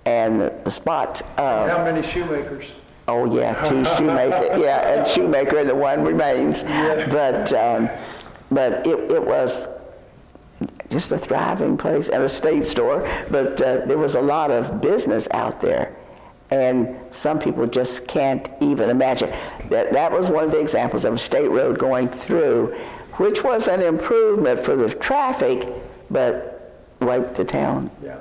Speaker 2: and the spots.
Speaker 1: How many shoemakers?
Speaker 2: Oh yeah, 2 shoemakers, yeah, and shoemaker, and the one remains. Yeah. But it was just a thriving place, and a state store, but there was a lot of business out there, and some people just can't even imagine. That was one of the examples of a state road going through, which was an improvement for the traffic, but wiped the town.
Speaker 1: Yeah.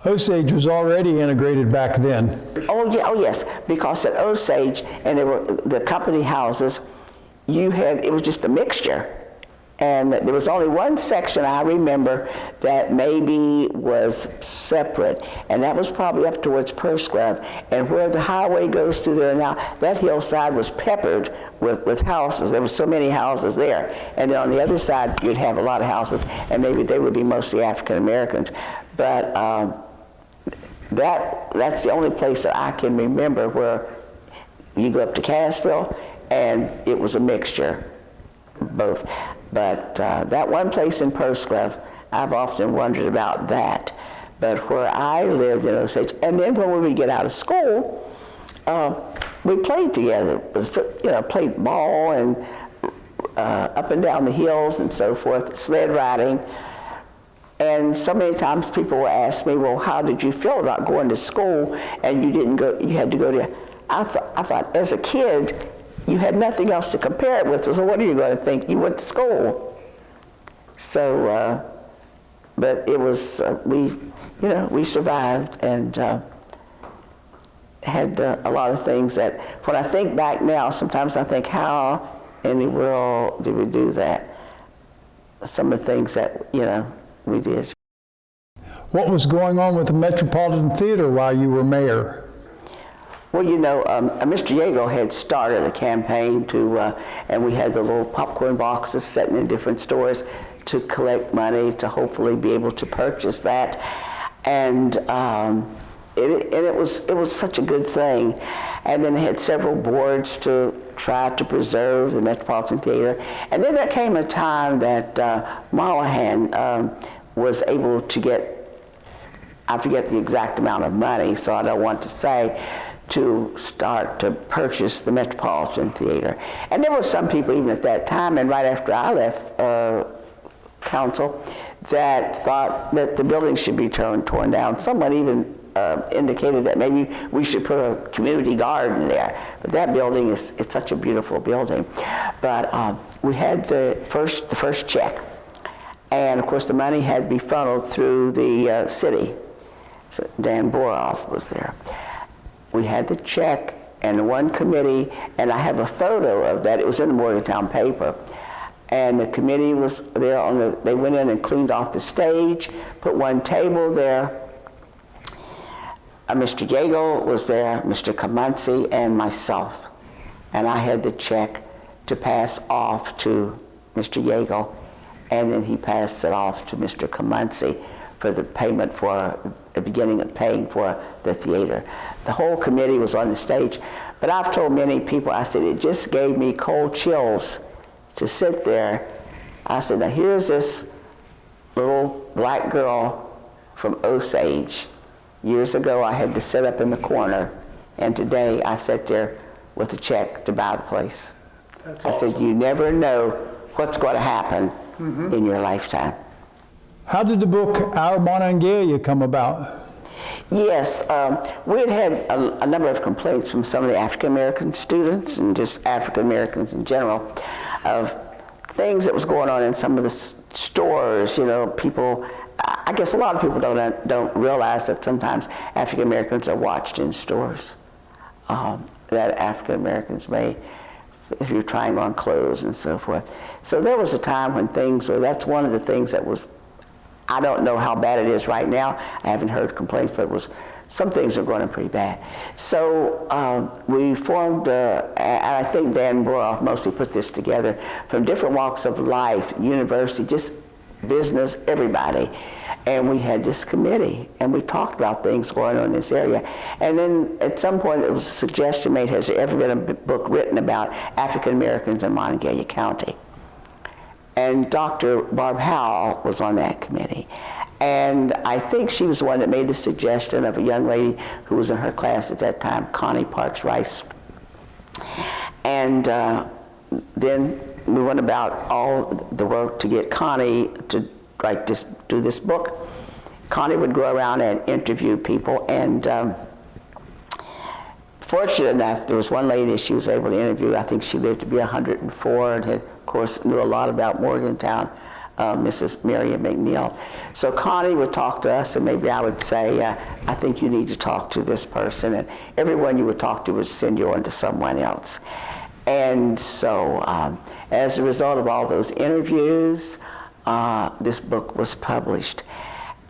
Speaker 1: Osage was already integrated back then.
Speaker 2: Oh yeah, oh yes, because at Osage, and there were the company houses, it was just a mixture. And there was only one section I remember that maybe was separate, and that was probably up towards Purse Club. And where the highway goes through there now, that hillside was peppered with houses. There were so many houses there. And then on the other side, you'd have a lot of houses, and maybe they would be mostly African Americans. But that's the only place that I can remember where you go up to Cassville, and it was a mixture, both. But that one place in Pursley, I've often wondered about that. But where I lived in Osage, and then when we would get out of school, we played together. Played ball and up and down the hills and so forth, sled riding. And so many times people will ask me, well, how did you feel about going to school and you didn't go, you had to go to, I thought as a kid, you had nothing else to compare it with, so what are you going to think? You went to school. So, but it was, we survived and had a lot of things that, when I think back now, sometimes I think, how in the world did we do that? Some of the things that, we did.
Speaker 1: What was going on with the Metropolitan Theater while you were mayor?
Speaker 2: Well, Mr. Yago had started a campaign to, and we had the little popcorn boxes sitting in different stores to collect money to hopefully be able to purchase that. And it was such a good thing. And then they had several boards to try to preserve the Metropolitan Theater. And then there came a time that Mollahan was able to get, I forget the exact amount of money, so I don't want to say, to start to purchase the Metropolitan Theater. And there were some people even at that time, and right after I left council, that thought that the building should be torn down. Someone even indicated that maybe we should put a community garden there. But that building it's such a beautiful building. But we had the first check. And of course the money had to be funneled through the city. So Dan Boroff was there. We had the check and one committee, and I have a photo of that. It was in the Morgantown paper. And the committee was there they went in and cleaned off the stage, put one table there. Mr. Yago was there, Mr. Kamansi, and myself. And I had the check to pass off to Mr. Yago, and then he passed it off to Mr. Kamansi for the payment for the beginning of paying for the theater. The whole committee was on the stage, but I've told many people, I said, it just gave me cold chills to sit there. I said, now here's this little black girl from Osage. Years ago, I had to sit up in the corner, and today I sat there with a check to buy the place.
Speaker 1: That's
Speaker 2: I
Speaker 1: awesome.
Speaker 2: said, you never know what's going to happen in your lifetime.
Speaker 1: How did the book Our Monongalia come about?
Speaker 2: Yes, we had a number of complaints from some of the African American students and just African Americans in general of things that was going on in some of the stores. People, I guess a lot of people don't realize that sometimes African Americans are watched in stores. That African Americans may, if you're trying on clothes and so forth. So there was a time when that's one of the things that was, I don't know how bad it is right now. I haven't heard complaints, but some things are going pretty bad. So we formed, and I think Dan Boroff mostly put this together, from different walks of life, university, just business, everybody. And we had this committee, and we talked about things going on in this area. And then at some point it was a suggestion made, has there ever been a book written about African Americans in Monongalia County? And Dr. Barb Howell was on that committee. And I think she was the one that made the suggestion of a young lady who was in her class at that time, Connie Parks Rice. And then we went about all the work to get Connie to do this book. Connie would go around and interview people, and fortunate enough, there was one lady that she was able to interview. I think she lived to be 104 and had, of course, knew a lot about Morgantown, Mrs. Miriam McNeil. So Connie would talk to us, and maybe I would say, I think you need to talk to this person, and everyone you would talk to would send you on to someone else. And so as a result of all those interviews, this book was published.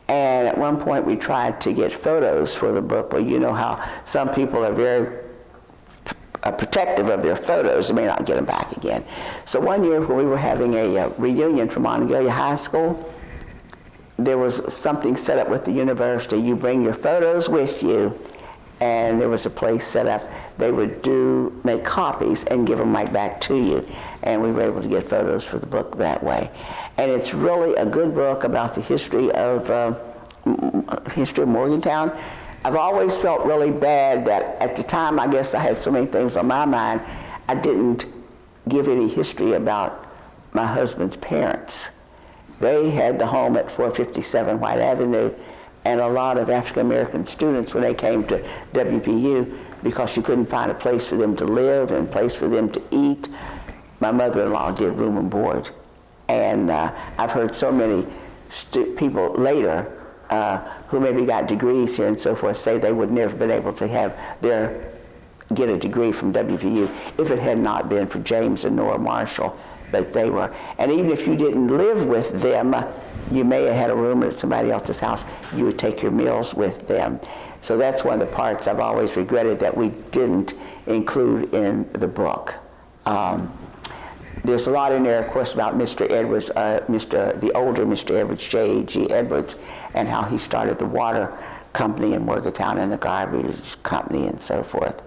Speaker 2: And at one point we tried to get photos for the book, but you know how some people are very protective of their photos. They may not get them back again. So one year when we were having a reunion from Monongalia High School, there was something set up with the university. You bring your photos with you, and there was a place set up. They would make copies and give them right back to you, and we were able to get photos for the book that way. And it's really a good book about the history of Morgantown. I've always felt really bad that at the time, I guess I had so many things on my mind, I didn't give any history about my husband's parents. They had the home at 457 White Avenue, and a lot of African American students, when they came to WVU, because you couldn't find a place for them to live and a place for them to eat, my mother-in-law did room and board. And I've heard so many people later who maybe got degrees here and so forth say they would never have been able to get a degree from WVU if it had not been for James and Nora Marshall. But they were, and even if you didn't live with them, you may have had a room at somebody else's house, you would take your meals with them. So that's one of the parts I've always regretted that we didn't include in the book. There's a lot in there, of course, about Mr. Edwards, the older Mr. Edwards, J.G. Edwards, and how he started the water company in Morgantown and the garbage company and so forth.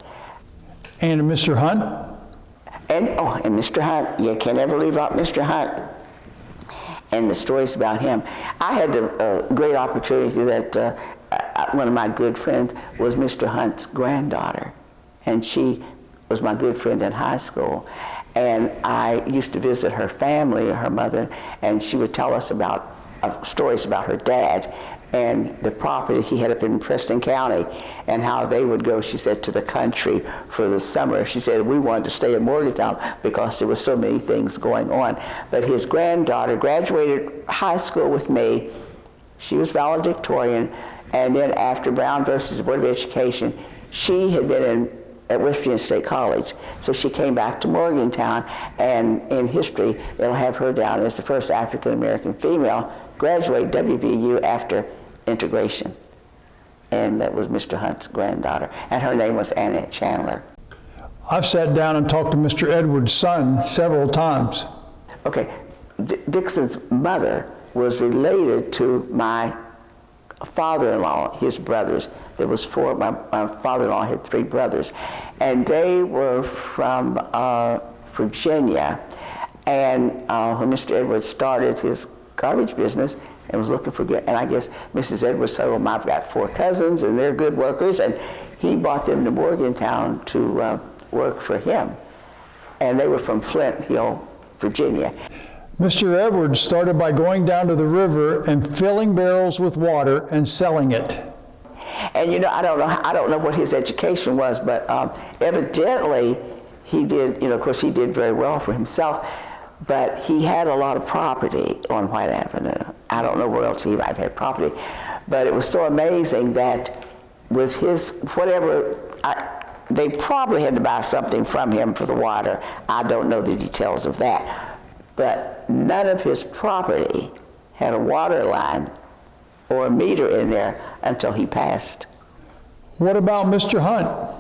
Speaker 1: And Mr. Hunt?
Speaker 2: And Mr. Hunt, you can't ever leave out Mr. Hunt and the stories about him. I had a great opportunity that one of my good friends was Mr. Hunt's granddaughter, and she was my good friend in high school. And I used to visit her family, her mother, and she would tell us about stories about her dad and the property he had up in Preston County, and how they would go, she said, to the country for the summer. She said, we wanted to stay in Morgantown because there were so many things going on. But his granddaughter graduated high school with me. She was valedictorian, and then after Brown versus Board of Education, she had been at West Virginia State College. So she came back to Morgantown, and in history, they'll have her down as the first African-American female graduate WVU after integration. And that was Mr. Hunt's granddaughter, and her name was Annette Chandler.
Speaker 1: I've sat down and talked to Mr. Edwards' son several times.
Speaker 2: Okay, Dixon's mother was related to my father-in-law, his brothers. There was four. My father-in-law had three brothers, and they were from Virginia. And when Mr. Edwards started his garbage business and was looking for good, and I guess Mrs. Edwards told him, I've got four cousins and they're good workers, and he brought them to Morgantown to work for him. And they were from Flint Hill, Virginia.
Speaker 1: Mr. Edwards started by going down to the river and filling barrels with water and selling it.
Speaker 2: And you know, I don't know what his education was, but evidently he did, of course he did very well for himself, but he had a lot of property on White Avenue. I don't know where else he might have had property, but it was so amazing that with his, they probably had to buy something from him for the water. I don't know the details of that. But none of his property had a water line or a meter in there until he passed.
Speaker 1: What about Mr. Hunt?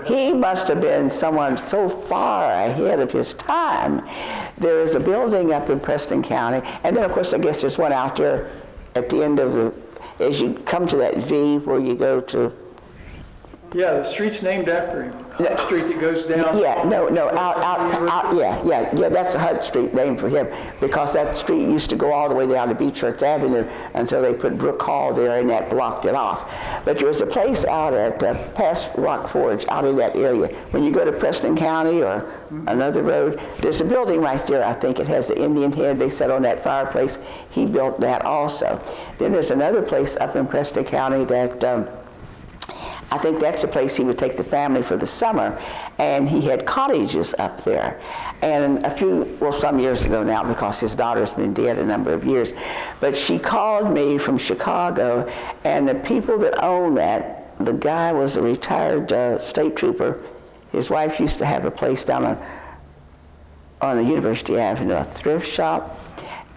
Speaker 2: He must have been someone so far ahead of his time. There is a building up in Preston County, and then of course I guess there's one out there at the end of as you come to that V where you go to.
Speaker 1: Yeah, the street's named after him. That street that goes down.
Speaker 2: Yeah, yeah, that's a Hunt Street named for him, because that street used to go all the way down to Beechworth Avenue until they put Brook Hall there, and that blocked it off. But there was a place out at past Rock Forge, out in that area. When you go to Preston County or another road, there's a building right there. I think it has the Indian head they set on that fireplace. He built that also. Then there's another place up in Preston County that I think that's the place he would take the family for the summer, and he had cottages up there. And some years ago now, because his daughter's been dead a number of years, but she called me from Chicago, and the people that owned that, the guy was a retired state trooper. His wife used to have a place down on the University Avenue, a thrift shop,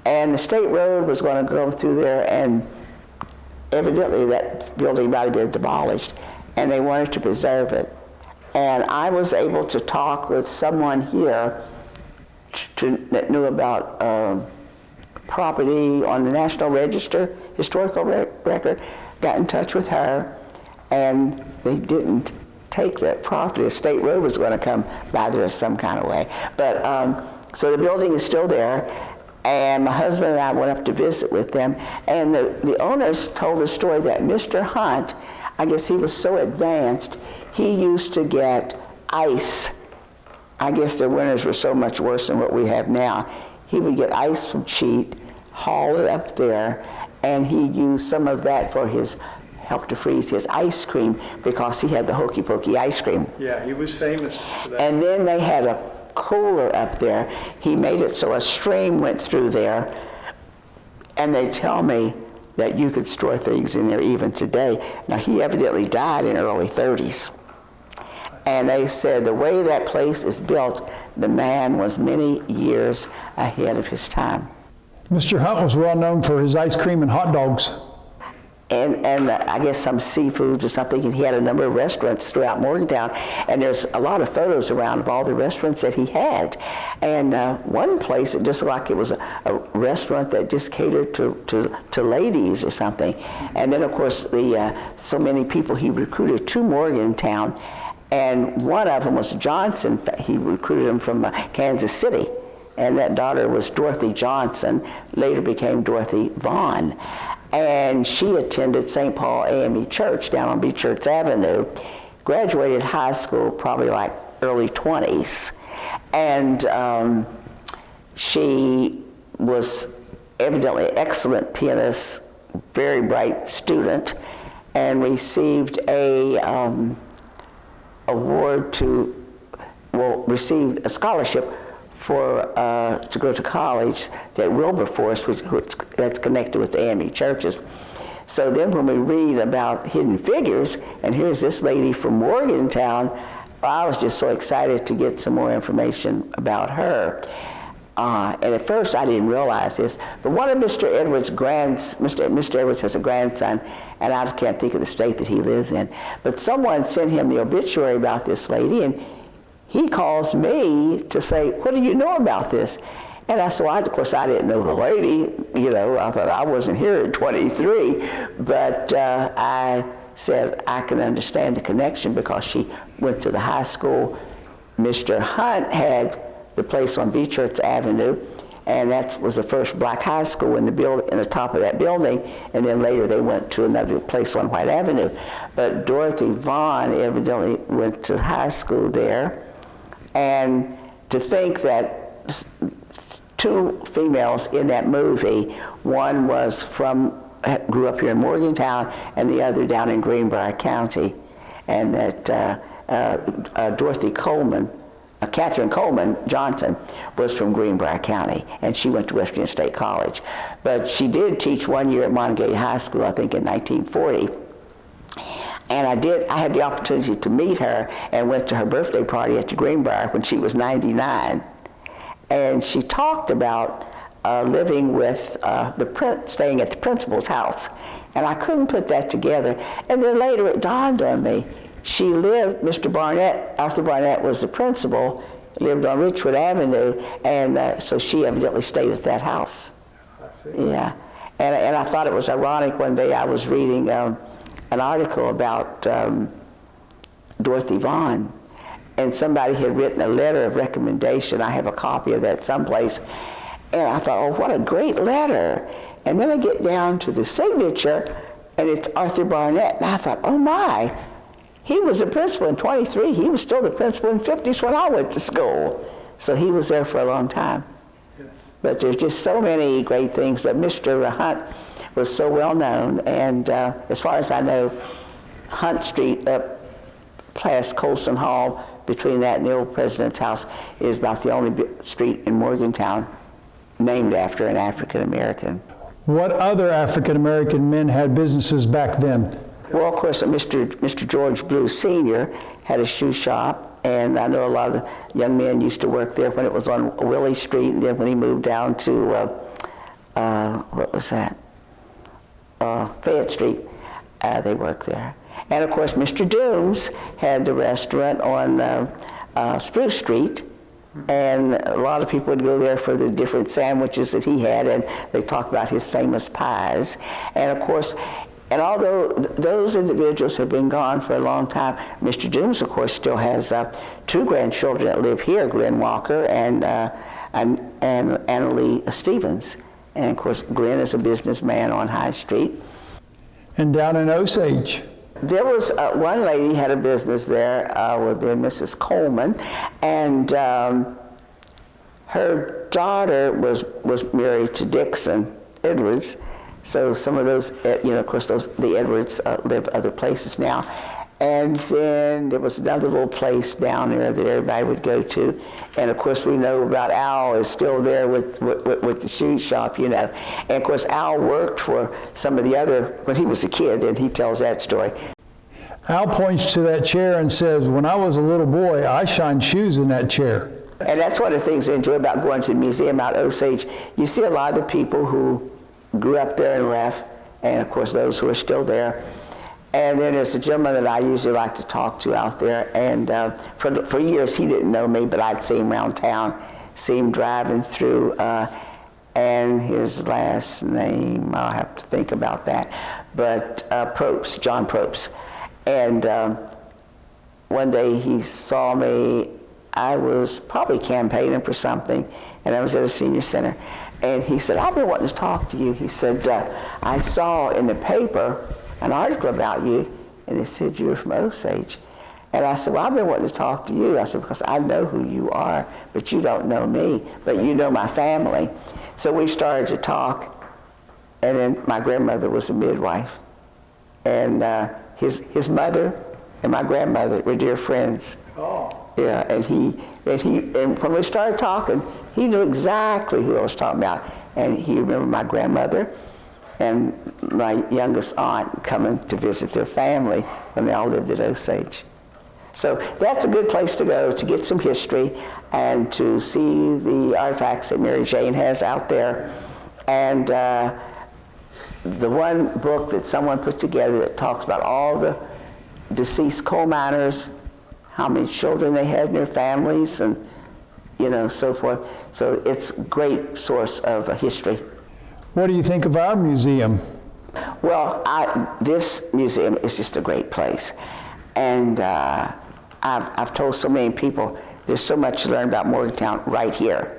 Speaker 2: and the state road was going to go through there, and evidently that building might have been demolished, and they wanted to preserve it. And I was able to talk with someone here that knew about property on the National Register, historical record, got in touch with her, and they didn't take that property. A state road was going to come by there some kind of way. But so the building is still there, and my husband and I went up to visit with them, and the owners told the story that Mr. Hunt, I guess he was so advanced, he used to get ice. I guess their winters were so much worse than what we have now. He would get ice from Cheat, haul it up there, and he used some of that for his help to freeze his ice cream because he had the Hokey Pokey ice cream.
Speaker 1: Yeah, he was famous for that.
Speaker 2: And then they had a cooler up there. He made it so a stream went through there, and they tell me that you could store things in there even today. Now, he evidently died in the early 30s. And they said the way that place is built, the man was many years ahead of his time.
Speaker 1: Mr. Hunt was well known for his ice cream and hot dogs.
Speaker 2: And I guess some seafoods or something, and he had a number of restaurants throughout Morgantown, and there's a lot of photos around of all the restaurants that he had. And one place, it just looked like it was a restaurant that just catered to ladies or something. And then, of course, so many people he recruited to Morgantown, and one of them was Johnson. He recruited him from Kansas City, and that daughter was Dorothy Johnson, later became Dorothy Vaughn. And she attended St. Paul AME Church down on Beechurch Avenue, graduated high school probably like early 20s. And she was evidently an excellent pianist, very bright student, and received received a scholarship to go to college at Wilberforce, that's connected with the AME churches. So then when we read about Hidden Figures, and here's this lady from Morgantown, I was just so excited to get some more information about her. And at first I didn't realize this, but one of Mr. Edwards' Mr. Edwards has a grandson, and I can't think of the state that he lives in, but someone sent him the obituary about this lady, and he calls me to say, what do you know about this? And I said, well, of course, I didn't know the lady. You know, I thought I wasn't here at 23. But I said, I can understand the connection because she went to the high school. Mr. Hunt had the place on Beechurch Avenue, and that was the first black high school in the top of that building, and then later they went to another place on White Avenue. But Dorothy Vaughn evidently went to high school there. And to think that two females in that movie, one grew up here in Morgantown, and the other down in Greenbrier County, and that Catherine Coleman Johnson was from Greenbrier County, and she went to West Virginia State College. But she did teach 1 year at Montague High School, I think in 1940. And I had the opportunity to meet her and went to her birthday party at the Greenbrier when she was 99. And she talked about living with staying at the principal's house. And I couldn't put that together. And then later it dawned on me. She lived, Mr. Barnett, Arthur Barnett was the principal, lived on Richwood Avenue, and so she evidently stayed at that house.
Speaker 1: I see.
Speaker 2: Yeah. And I thought it was ironic. One day I was reading an article about Dorothy Vaughn, and somebody had written a letter of recommendation. I have a copy of that someplace, and I thought, oh, what a great letter. And then I get down to the signature, and it's Arthur Barnett, and I thought, oh my, he was the principal in 23. He was still the principal in 50s when I went to school. So he was there for a long time. Yes. But there's just so many great things. But Mr. Hunt was so well known, and as far as I know, Hunt Street up past Colson Hall, between that and the old president's house, is about the only street in Morgantown named after an African American.
Speaker 1: What other African American men had businesses back then?
Speaker 2: Well, of course, Mr. George Blue Sr. had a shoe shop, and I know a lot of the young men used to work there when it was on Willie Street, and then when he moved down to, what was that? Fayette Street, they worked there. And of course, Mr. Dooms had the restaurant on Spruce Street, And a lot of people would go there for the different sandwiches that he had, and they talk about his famous pies. And of course, and although those individuals have been gone for a long time, Mr. Dooms, of course, still has 2 grandchildren that live here, Glenn Walker and Annalie Stevens. And of course, Glenn is a businessman on High Street.
Speaker 1: And down in Osage?
Speaker 2: There was one lady had a business there with Mrs. Coleman, and her daughter was married to Dixon Edwards. So some of those, of course, the Edwards live other places now. And then there was another little place down there that everybody would go to. And of course, we know about Al is still there with the shoe shop, And of course, Al worked for some of the other, when he was a kid, and he tells that story.
Speaker 1: Al points to that chair and says, when I was a little boy, I shined shoes in that chair.
Speaker 2: And that's one of the things I enjoy about going to the museum out Osage. You see a lot of the people who grew up there and left, and of course those who are still there. And then there's a gentleman that I usually like to talk to out there, and for years he didn't know me, but I'd see him around town, see him driving through, and his last name, I'll have to think about that, but Probst, John Probst. And one day he saw me, I was probably campaigning for something, and I was at a senior center. And he said, I've been wanting to talk to you. He said, I saw in the paper an article about you, and it said you were from Osage. And I said, well, I've been wanting to talk to you. I said, because I know who you are, but you don't know me, but you know my family. So we started to talk, and then my grandmother was a midwife. And his mother and my grandmother were dear friends. Oh. Yeah, and when we started talking, he knew exactly who I was talking about. And he remembered my grandmother and my youngest aunt coming to visit their family when they all lived at Osage. So that's a good place to go to get some history and to see the artifacts that Mary Jane has out there. And the one book that someone put together that talks about all the deceased coal miners, how many children they had in their families, and so forth. So it's a great source of history.
Speaker 1: What do you think of our museum?
Speaker 2: Well, this museum is just a great place. And I've told so many people, there's so much to learn about Morgantown right here.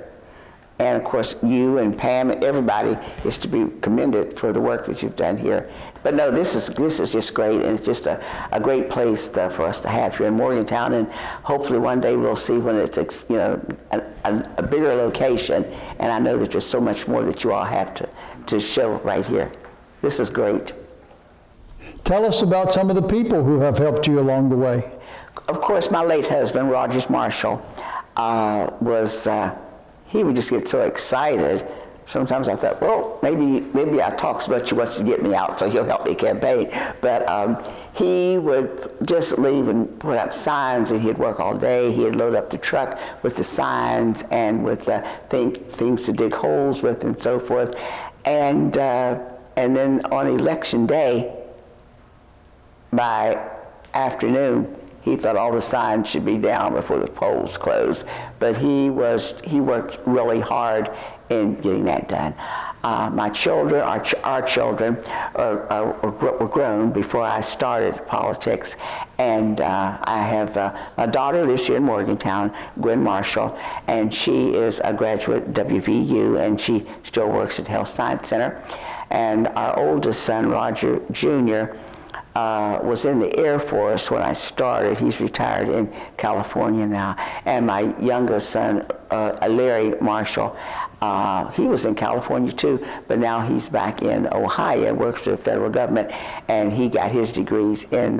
Speaker 2: And of course, you and Pam and everybody is to be commended for the work that you've done here. But no, this is just great, and it's just a great place for us to have here in Morgantown. And hopefully one day we'll see when it's a bigger location. And I know that there's so much more that you all have to show right here. This is great.
Speaker 1: Tell us about some of the people who have helped you along the way.
Speaker 2: Of course, my late husband, Rogers Marshall, he would just get so excited. Sometimes I thought, well, maybe I talk so much he wants to get me out, so he'll help me campaign. But he would just leave and put up signs, and he'd work all day. He'd load up the truck with the signs and with things to dig holes with and so forth. And then on election day, by afternoon, he thought all the signs should be down before the polls closed. But he worked really hard in getting that done. My children, our children, were grown before I started politics, and I have a daughter lives here in Morgantown, Gwen Marshall, and she is a graduate at WVU, and she still works at Health Science Center. And our oldest son, Roger Jr., was in the Air Force when I started. He's retired in California now. And my youngest son, Larry Marshall, he was in California too, but now he's back in Ohio, works for the federal government, and he got his degrees in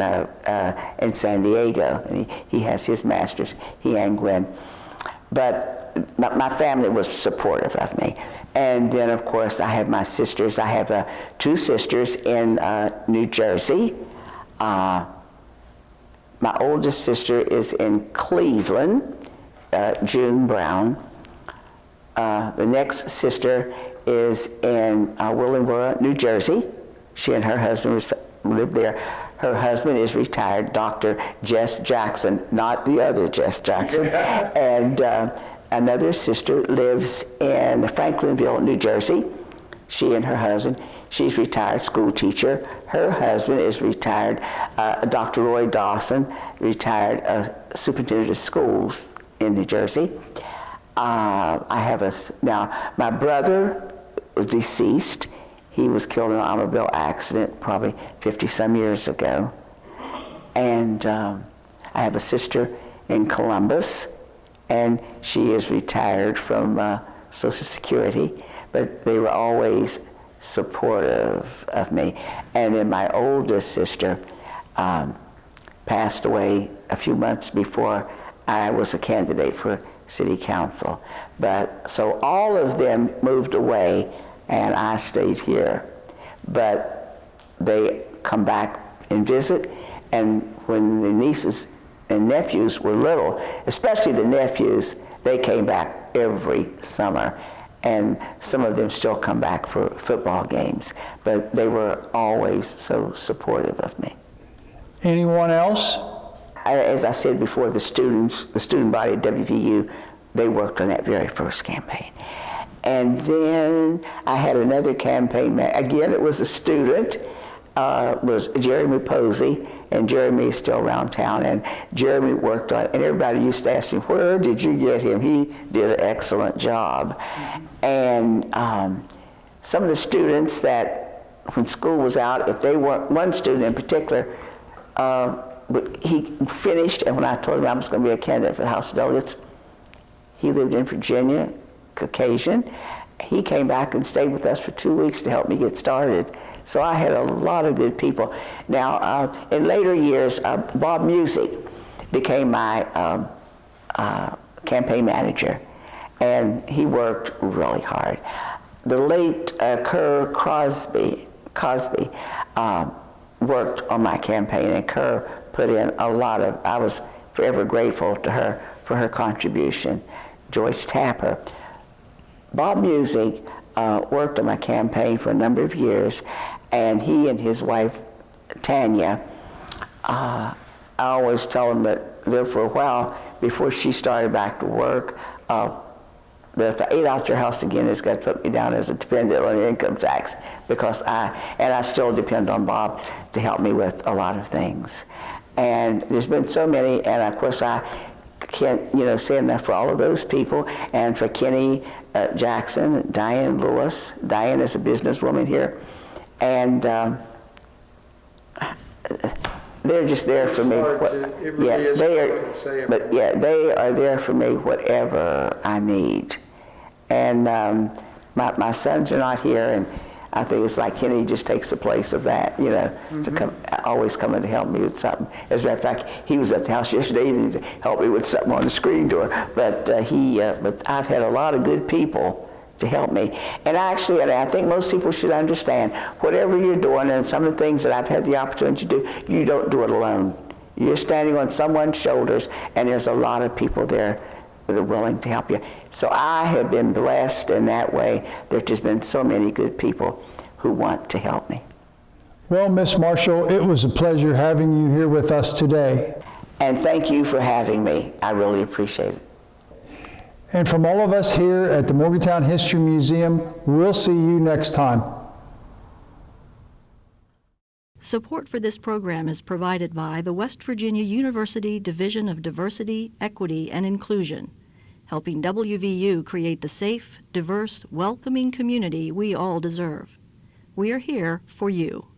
Speaker 2: San Diego, and he has his master's, he and Gwen. But my family was supportive of me. And then, of course, I have my sisters. I have 2 sisters in New Jersey. My oldest sister is in Cleveland, June Brown. The next sister is in Willingboro, New Jersey. She and her husband live there. Her husband is retired, Dr. Jess Jackson, not the other Jess Jackson. And Another sister lives in Franklinville, New Jersey. She and her husband, she's retired school teacher. Her husband is retired, Dr. Roy Dawson, retired superintendent of schools in New Jersey. Now my brother was deceased. He was killed in an automobile accident probably 50-some years ago. And I have a sister in Columbus, and she is retired from Social Security, but they were always supportive of me. And then my oldest sister passed away a few months before I was a candidate for city council. But so all of them moved away and I stayed here. But they come back and visit, and when the nieces and nephews were little, especially the nephews, they came back every summer. And some of them still come back for football games, but they were always so supportive of me.
Speaker 1: Anyone else?
Speaker 2: As I said before, the student body at WVU, they worked on that very first campaign. And then I had another campaign, again it was a student, was Jeremy Posey, and Jeremy is still around town, and Jeremy worked on it, and everybody used to ask me, where did you get him? He did an excellent job. And some of the students that, when school was out, if they weren't, one student in particular, he finished, and when I told him I was going to be a candidate for the House of Delegates, he lived in Virginia, Caucasian. He came back and stayed with us for 2 weeks to help me get started. So I had a lot of good people. Now, in later years, Bob Music became my campaign manager, and he worked really hard. The late Kerr Cosby worked on my campaign, and Kerr put in a lot of, I was forever grateful to her for her contribution. Joyce Tapper. Bob Music worked on my campaign for a number of years, and he and his wife, Tanya, I always tell them that there for a while, before she started back to work, that if I ate out your house again, it's got to put me down as a dependent on income tax, because I still depend on Bob to help me with a lot of things. And there's been so many, and of course I can't say enough for all of those people, and for Kenny Jackson, Diane Lewis. Diane is a businesswoman here, and they're just there for me. They are there for me whatever I need. And my sons are not here, and I think it's like Kenny just takes the place of that, to come, always coming to help me with something. As a matter of fact, he was at the house yesterday evening to help me with something on the screen door. But but I've had a lot of good people to help me. And I think most people should understand, whatever you're doing, and some of the things that I've had the opportunity to do, you don't do it alone. You're standing on someone's shoulders, and there's a lot of people there that are willing to help you. So I have been blessed in that way. There's just been so many good people who want to help me.
Speaker 1: Well, Miss Marshall, it was a pleasure having you here with us today.
Speaker 2: And thank you for having me. I really appreciate it.
Speaker 1: And from all of us here at the Morgantown History Museum, we'll see you next time.
Speaker 3: Support for this program is provided by the West Virginia University Division of Diversity, Equity, and Inclusion, helping WVU create the safe, diverse, welcoming community we all deserve. We are here for you.